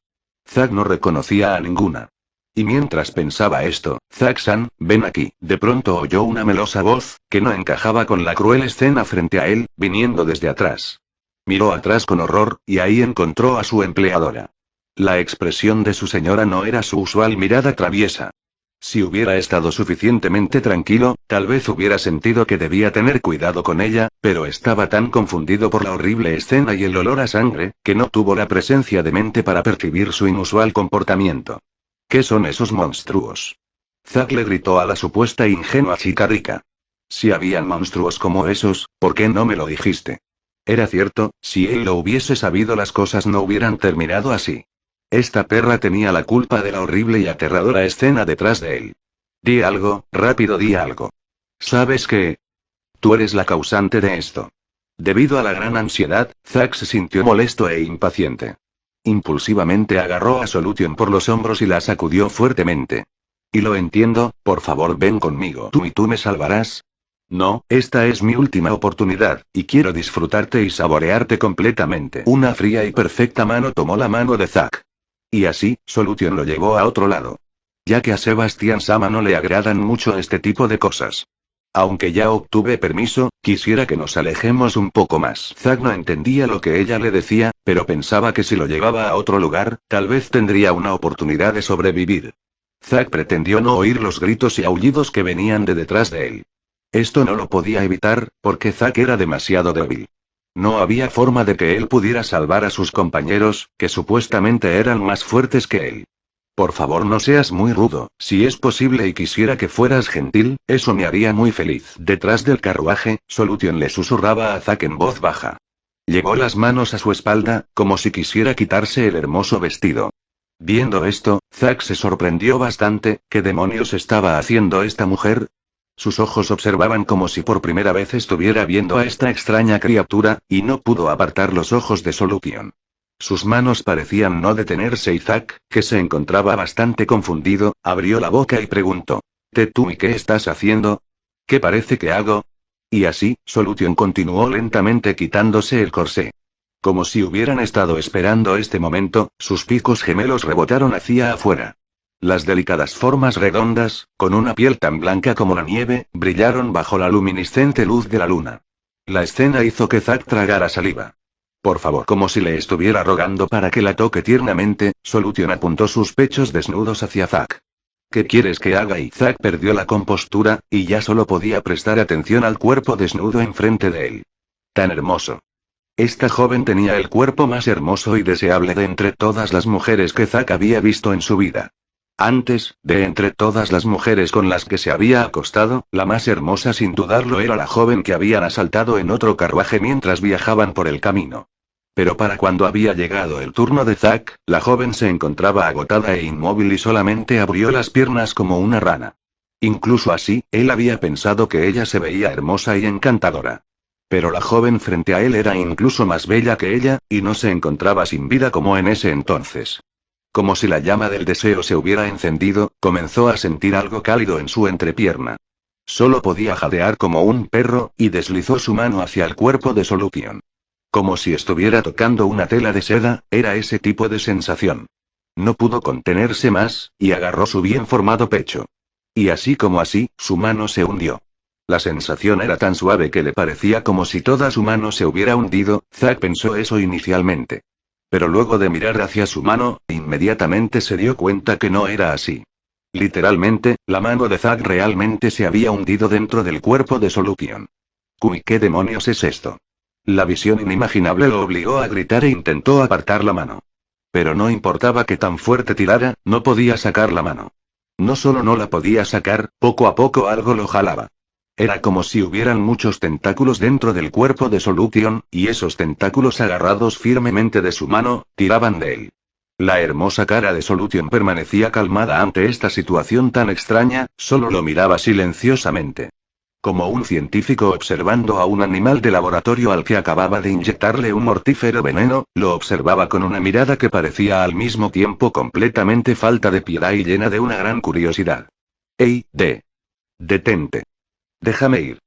Zack no reconocía a ninguna. Y mientras pensaba esto, Zack-san, ven aquí, de pronto oyó una melosa voz, que no encajaba con la cruel escena frente a él, viniendo desde atrás. Miró atrás con horror, y ahí encontró a su empleadora. La expresión de su señora no era su usual mirada traviesa. Si hubiera estado suficientemente tranquilo, tal vez hubiera sentido que debía tener cuidado con ella, pero estaba tan confundido por la horrible escena y el olor a sangre, que no tuvo la presencia de mente para percibir su inusual comportamiento. ¿Qué son esos monstruos? Zack le gritó a la supuesta ingenua chica rica. Si habían monstruos como esos, ¿por qué no me lo dijiste? Era cierto, si él lo hubiese sabido las cosas no hubieran terminado así. Esta perra tenía la culpa de la horrible y aterradora escena detrás de él. Di algo, rápido di algo. ¿Sabes qué? Tú eres la causante de esto. Debido a la gran ansiedad, Zack se sintió molesto e impaciente. Impulsivamente agarró a Solution por los hombros y la sacudió fuertemente. Y lo entiendo, por favor ven conmigo. ¿Tú me salvarás? No, esta es mi última oportunidad, y quiero disfrutarte y saborearte completamente. Una fría y perfecta mano tomó la mano de Zack. Y así, Solution lo llevó a otro lado. Ya que a Sebastián Sama no le agradan mucho este tipo de cosas. Aunque ya obtuve permiso, quisiera que nos alejemos un poco más. Zack no entendía lo que ella le decía, pero pensaba que si lo llevaba a otro lugar, tal vez tendría una oportunidad de sobrevivir. Zack pretendió no oír los gritos y aullidos que venían de detrás de él. Esto no lo podía evitar, porque Zack era demasiado débil. No había forma de que él pudiera salvar a sus compañeros, que supuestamente eran más fuertes que él. Por favor no seas muy rudo, si es posible y quisiera que fueras gentil, eso me haría muy feliz. Detrás del carruaje, Solution le susurraba a Zack en voz baja. Llevó las manos a su espalda, como si quisiera quitarse el hermoso vestido. Viendo esto, Zack se sorprendió bastante. ¿Qué demonios estaba haciendo esta mujer? Sus ojos observaban como si por primera vez estuviera viendo a esta extraña criatura, y no pudo apartar los ojos de Solution. Sus manos parecían no detenerse y Zack, que se encontraba bastante confundido, abrió la boca y preguntó. ¿Tú y qué estás haciendo? ¿Qué parece que hago? Y así, Solution continuó lentamente quitándose el corsé. Como si hubieran estado esperando este momento, sus picos gemelos rebotaron hacia afuera. Las delicadas formas redondas, con una piel tan blanca como la nieve, brillaron bajo la luminiscente luz de la luna. La escena hizo que Zack tragara saliva. Por favor, como si le estuviera rogando para que la toque tiernamente, Solution apuntó sus pechos desnudos hacia Zack. ¿Qué quieres que haga? Y Zack perdió la compostura, y ya solo podía prestar atención al cuerpo desnudo enfrente de él. Tan hermoso. Esta joven tenía el cuerpo más hermoso y deseable de entre todas las mujeres que Zack había visto en su vida. Antes, de entre todas las mujeres con las que se había acostado, la más hermosa sin dudarlo era la joven que habían asaltado en otro carruaje mientras viajaban por el camino. Pero para cuando había llegado el turno de Zack, la joven se encontraba agotada e inmóvil y solamente abrió las piernas como una rana. Incluso así, él había pensado que ella se veía hermosa y encantadora. Pero la joven frente a él era incluso más bella que ella, y no se encontraba sin vida como en ese entonces. Como si la llama del deseo se hubiera encendido, comenzó a sentir algo cálido en su entrepierna. Solo podía jadear como un perro, y deslizó su mano hacia el cuerpo de Solution. Como si estuviera tocando una tela de seda, era ese tipo de sensación. No pudo contenerse más, y agarró su bien formado pecho. Y así como así, su mano se hundió. La sensación era tan suave que le parecía como si toda su mano se hubiera hundido. Zack pensó eso inicialmente. Pero luego de mirar hacia su mano, inmediatamente se dio cuenta que no era así. Literalmente, la mano de Zack realmente se había hundido dentro del cuerpo de Solution. Uy, ¿qué demonios es esto? La visión inimaginable lo obligó a gritar e intentó apartar la mano. Pero no importaba que tan fuerte tirara, no podía sacar la mano. No solo no la podía sacar, poco a poco algo lo jalaba. Era como si hubieran muchos tentáculos dentro del cuerpo de Solution, y esos tentáculos agarrados firmemente de su mano, tiraban de él. La hermosa cara de Solution permanecía calmada ante esta situación tan extraña, solo lo miraba silenciosamente. Como un científico observando a un animal de laboratorio al que acababa de inyectarle un mortífero veneno, lo observaba con una mirada que parecía al mismo tiempo completamente falta de piedad y llena de una gran curiosidad. ¡Ey, detente! Déjame ir.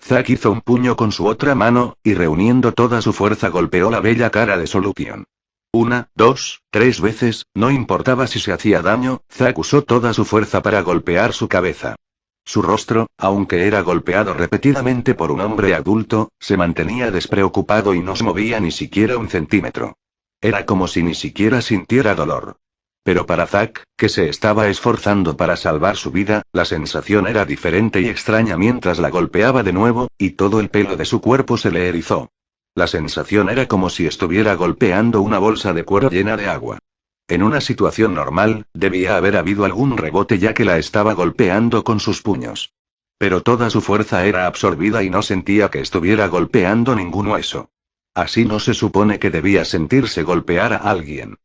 Zack hizo un puño con su otra mano, y reuniendo toda su fuerza golpeó la bella cara de Solution. 1, 2, 3 veces, no importaba si se hacía daño, Zack usó toda su fuerza para golpear su cabeza. Su rostro, aunque era golpeado repetidamente por un hombre adulto, se mantenía despreocupado y no se movía ni siquiera un centímetro. Era como si ni siquiera sintiera dolor. Pero para Zack, que se estaba esforzando para salvar su vida, la sensación era diferente y extraña mientras la golpeaba de nuevo, y todo el pelo de su cuerpo se le erizó. La sensación era como si estuviera golpeando una bolsa de cuero llena de agua. En una situación normal, debía haber habido algún rebote ya que la estaba golpeando con sus puños. Pero toda su fuerza era absorbida y no sentía que estuviera golpeando ningún hueso. Así no se supone que debía sentirse golpear a alguien.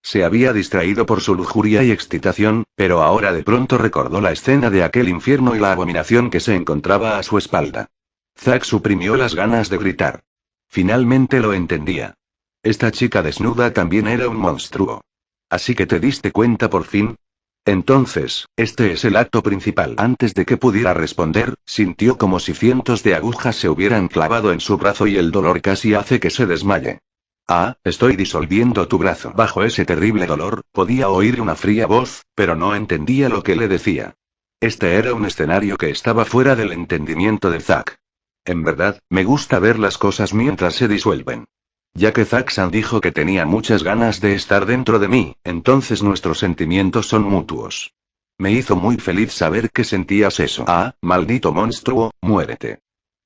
Se había distraído por su lujuria y excitación, pero ahora de pronto recordó la escena de aquel infierno y la abominación que se encontraba a su espalda. Zack suprimió las ganas de gritar. Finalmente lo entendía. Esta chica desnuda también era un monstruo. ¿Así que te diste cuenta por fin? Entonces, este es el acto principal. Antes de que pudiera responder, sintió como si cientos de agujas se hubieran clavado en su brazo y el dolor casi hace que se desmaye. Ah, estoy disolviendo tu brazo. Bajo ese terrible dolor, podía oír una fría voz, pero no entendía lo que le decía. Este era un escenario que estaba fuera del entendimiento de Zack. En verdad, me gusta ver las cosas mientras se disuelven. Ya que Zack-san dijo que tenía muchas ganas de estar dentro de mí, entonces nuestros sentimientos son mutuos. Me hizo muy feliz saber que sentías eso. Ah, maldito monstruo, muérete.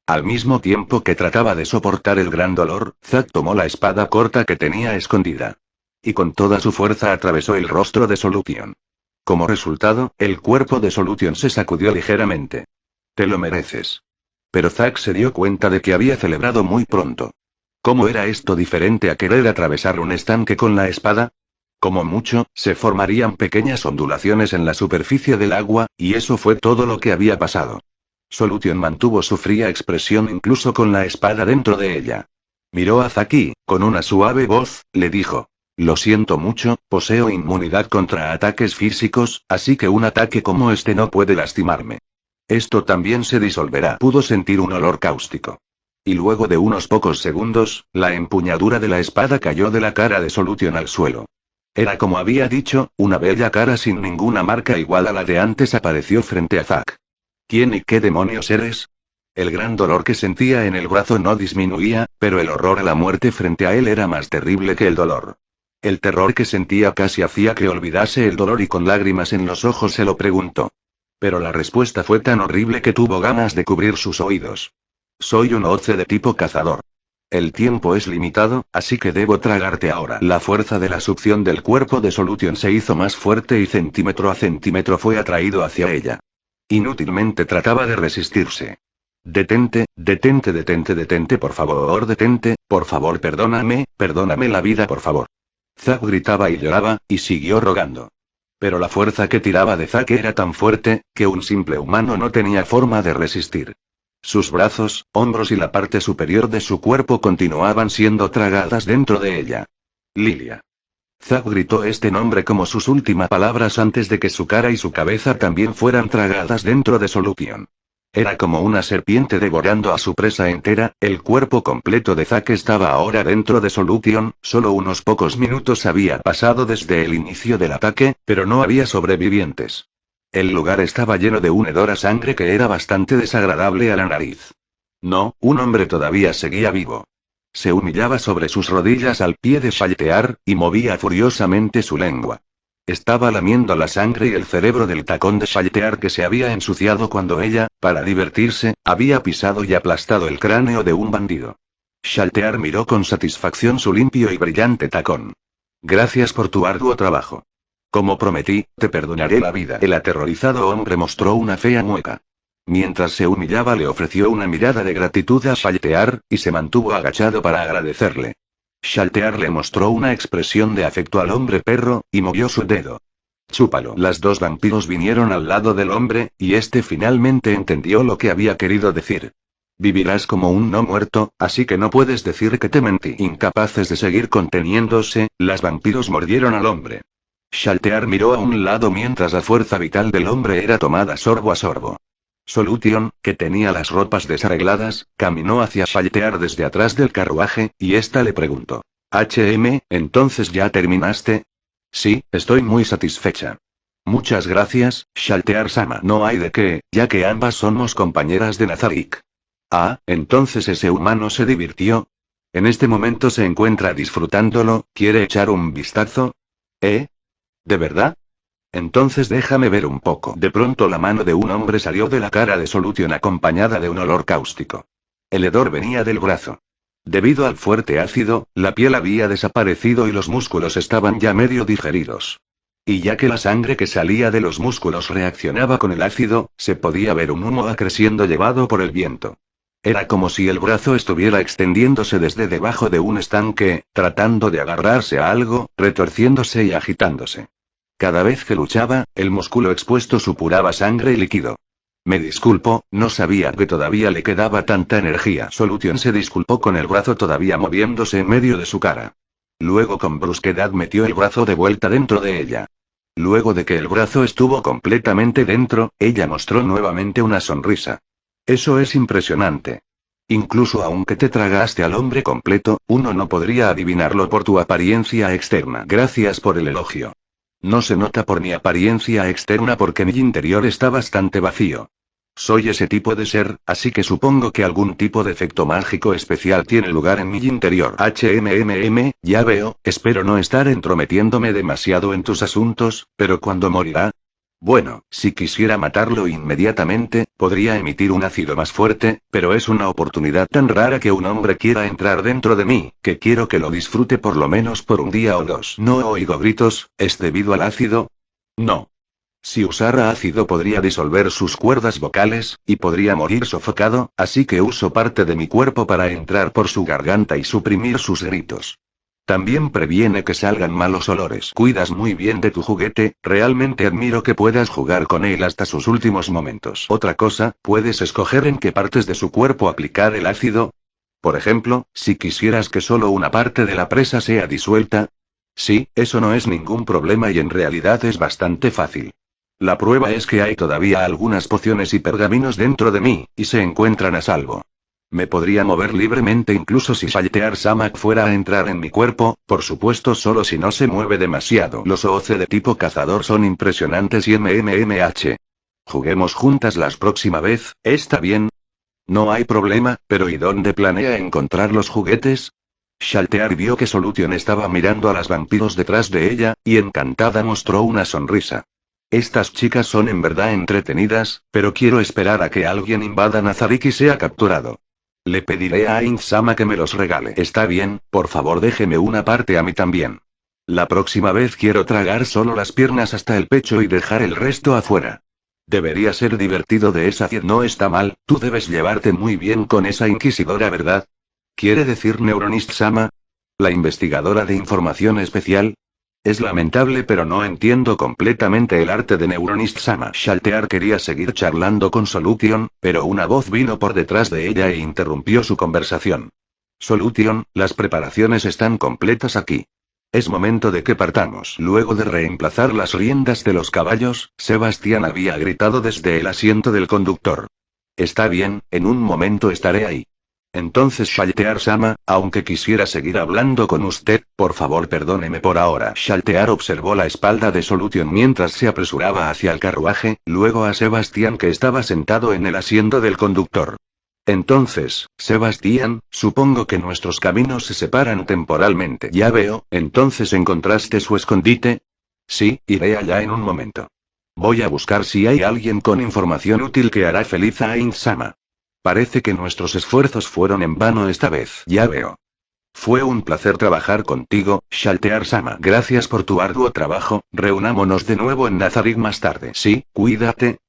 Al mismo tiempo que trataba de soportar el gran dolor, Zack tomó la espada corta que tenía escondida. Y con toda su fuerza atravesó el rostro de Solution. Como resultado, el cuerpo de Solution se sacudió ligeramente. Te lo mereces. Pero Zack se dio cuenta de que había celebrado muy pronto. ¿Cómo era esto diferente a querer atravesar un estanque con la espada? Como mucho, se formarían pequeñas ondulaciones en la superficie del agua, y eso fue todo lo que había pasado. Solution mantuvo su fría expresión incluso con la espada dentro de ella. Miró a Zack y, con una suave voz, le dijo. Lo siento mucho, poseo inmunidad contra ataques físicos, así que un ataque como este no puede lastimarme. Esto también se disolverá. Pudo sentir un olor cáustico. Y luego de unos pocos segundos, la empuñadura de la espada cayó de la cara de Solution al suelo. Era como había dicho, una bella cara sin ninguna marca igual a la de antes apareció frente a Zack. ¿Quién y qué demonios eres? El gran dolor que sentía en el brazo no disminuía, pero el horror a la muerte frente a él era más terrible que el dolor. El terror que sentía casi hacía que olvidase el dolor y con lágrimas en los ojos se lo preguntó. Pero la respuesta fue tan horrible que tuvo ganas de cubrir sus oídos. Soy un Oce de tipo cazador. El tiempo es limitado, así que debo tragarte ahora. La fuerza de la succión del cuerpo de Solution se hizo más fuerte y centímetro a centímetro fue atraído hacia ella. Inútilmente trataba de resistirse. Detente, detente, detente, detente, por favor, perdóname la vida, por favor. Zack gritaba y lloraba, y siguió rogando. Pero la fuerza que tiraba de Zack era tan fuerte, que un simple humano no tenía forma de resistir. Sus brazos, hombros y la parte superior de su cuerpo continuaban siendo tragadas dentro de ella. Lilia. Zack gritó este nombre como sus últimas palabras antes de que su cara y su cabeza también fueran tragadas dentro de Solution. Era como una serpiente devorando a su presa entera, el cuerpo completo de Zack estaba ahora dentro de Solution, solo unos pocos minutos había pasado desde el inicio del ataque, pero no había sobrevivientes. El lugar estaba lleno de un hedor a sangre que era bastante desagradable a la nariz. No, un hombre todavía seguía vivo. Se humillaba sobre sus rodillas al pie de Shaltear, y movía furiosamente su lengua. Estaba lamiendo la sangre y el cerebro del tacón de Shaltear que se había ensuciado cuando ella, para divertirse, había pisado y aplastado el cráneo de un bandido. Shaltear miró con satisfacción su limpio y brillante tacón. Gracias por tu arduo trabajo. Como prometí, te perdonaré la vida. El aterrorizado hombre mostró una fea mueca. Mientras se humillaba le ofreció una mirada de gratitud a Shaltear, y se mantuvo agachado para agradecerle. Shaltear le mostró una expresión de afecto al hombre perro, y movió su dedo. Chúpalo. Las dos vampiros vinieron al lado del hombre, y este finalmente entendió lo que había querido decir. Vivirás como un no muerto, así que no puedes decir que te mentí. Incapaces de seguir conteniéndose, las vampiros mordieron al hombre. Shaltear miró a un lado mientras la fuerza vital del hombre era tomada sorbo a sorbo. Solution, que tenía las ropas desarregladas, caminó hacia Shaltear desde atrás del carruaje, y ésta le preguntó. ¿Entonces ya terminaste? Sí, estoy muy satisfecha. Muchas gracias, Shaltear-sama. No hay de qué, ya que ambas somos compañeras de Nazarik. Ah, entonces ese humano se divirtió. En este momento se encuentra disfrutándolo, ¿quiere echar un vistazo? ¿De verdad? Entonces déjame ver un poco. De pronto la mano de un hombre salió de la cara de Solution acompañada de un olor cáustico. El hedor venía del brazo. Debido al fuerte ácido, la piel había desaparecido y los músculos estaban ya medio digeridos. Y ya que la sangre que salía de los músculos reaccionaba con el ácido, se podía ver un humo creciendo llevado por el viento. Era como si el brazo estuviera extendiéndose desde debajo de un estanque, tratando de agarrarse a algo, retorciéndose y agitándose. Cada vez que luchaba, el músculo expuesto supuraba sangre y líquido. Me disculpo, no sabía que todavía le quedaba tanta energía. Solution se disculpó con el brazo todavía moviéndose en medio de su cara. Luego con brusquedad metió el brazo de vuelta dentro de ella. Luego de que el brazo estuvo completamente dentro, ella mostró nuevamente una sonrisa. Eso es impresionante. Incluso aunque te tragaste al hombre completo, uno no podría adivinarlo por tu apariencia externa. Gracias por el elogio. No se nota por mi apariencia externa porque mi interior está bastante vacío. Soy ese tipo de ser, así que supongo que algún tipo de efecto mágico especial tiene lugar en mi interior. Ya veo, espero no estar entrometiéndome demasiado en tus asuntos, pero ¿cuándo morirá? Bueno, si quisiera matarlo inmediatamente, podría emitir un ácido más fuerte, pero es una oportunidad tan rara que un hombre quiera entrar dentro de mí, que quiero que lo disfrute por lo menos por un día o dos. No oigo gritos, ¿es debido al ácido? No. Si usara ácido podría disolver sus cuerdas vocales, y podría morir sofocado, así que uso parte de mi cuerpo para entrar por su garganta y suprimir sus gritos. También previene que salgan malos olores. Cuidas muy bien de tu juguete, realmente admiro que puedas jugar con él hasta sus últimos momentos. Otra cosa, ¿puedes escoger en qué partes de su cuerpo aplicar el ácido? Por ejemplo, si quisieras que solo una parte de la presa sea disuelta. Sí, eso no es ningún problema y en realidad es bastante fácil. La prueba es que hay todavía algunas pociones y pergaminos dentro de mí, y se encuentran a salvo. Me podría mover libremente incluso si Shaltear Samak fuera a entrar en mi cuerpo, por supuesto solo si no se mueve demasiado. Los OC de tipo cazador son impresionantes y MMMH. Juguemos juntas la próxima vez, ¿está bien? No hay problema, pero ¿y dónde planea encontrar los juguetes? Shaltear vio que Solution estaba mirando a las vampiros detrás de ella, y encantada mostró una sonrisa. Estas chicas son en verdad entretenidas, pero quiero esperar a que alguien invada Nazarik y sea capturado. Le pediré a Ain-sama que me los regale. Está bien, por favor déjeme una parte a mí también. La próxima vez quiero tragar solo las piernas hasta el pecho y dejar el resto afuera. Debería ser divertido de esa fiesta. No está mal, tú debes llevarte muy bien con esa inquisidora, ¿verdad? ¿Quiere decir Neuronist-sama? ¿La investigadora de información especial? Es lamentable pero no entiendo completamente el arte de Neuronist-sama. Shaltear quería seguir charlando con Solution, pero una voz vino por detrás de ella e interrumpió su conversación. Solution, las preparaciones están completas aquí. Es momento de que partamos. Luego de reemplazar las riendas de los caballos, Sebastián había gritado desde el asiento del conductor. Está bien, en un momento estaré ahí. Entonces Shaltear-sama, aunque quisiera seguir hablando con usted, por favor perdóneme por ahora. Shaltear observó la espalda de Solution mientras se apresuraba hacia el carruaje, luego a Sebastián que estaba sentado en el asiento del conductor. Entonces, Sebastián, supongo que nuestros caminos se separan temporalmente. Ya veo, entonces ¿encontraste su escondite? Sí, iré allá en un momento. Voy a buscar si hay alguien con información útil que hará feliz a Ain-sama. Parece que nuestros esfuerzos fueron en vano esta vez. Ya veo. Fue un placer trabajar contigo, Shaltear-sama. Gracias por tu arduo trabajo, reunámonos de nuevo en Nazarik más tarde. Sí, cuídate,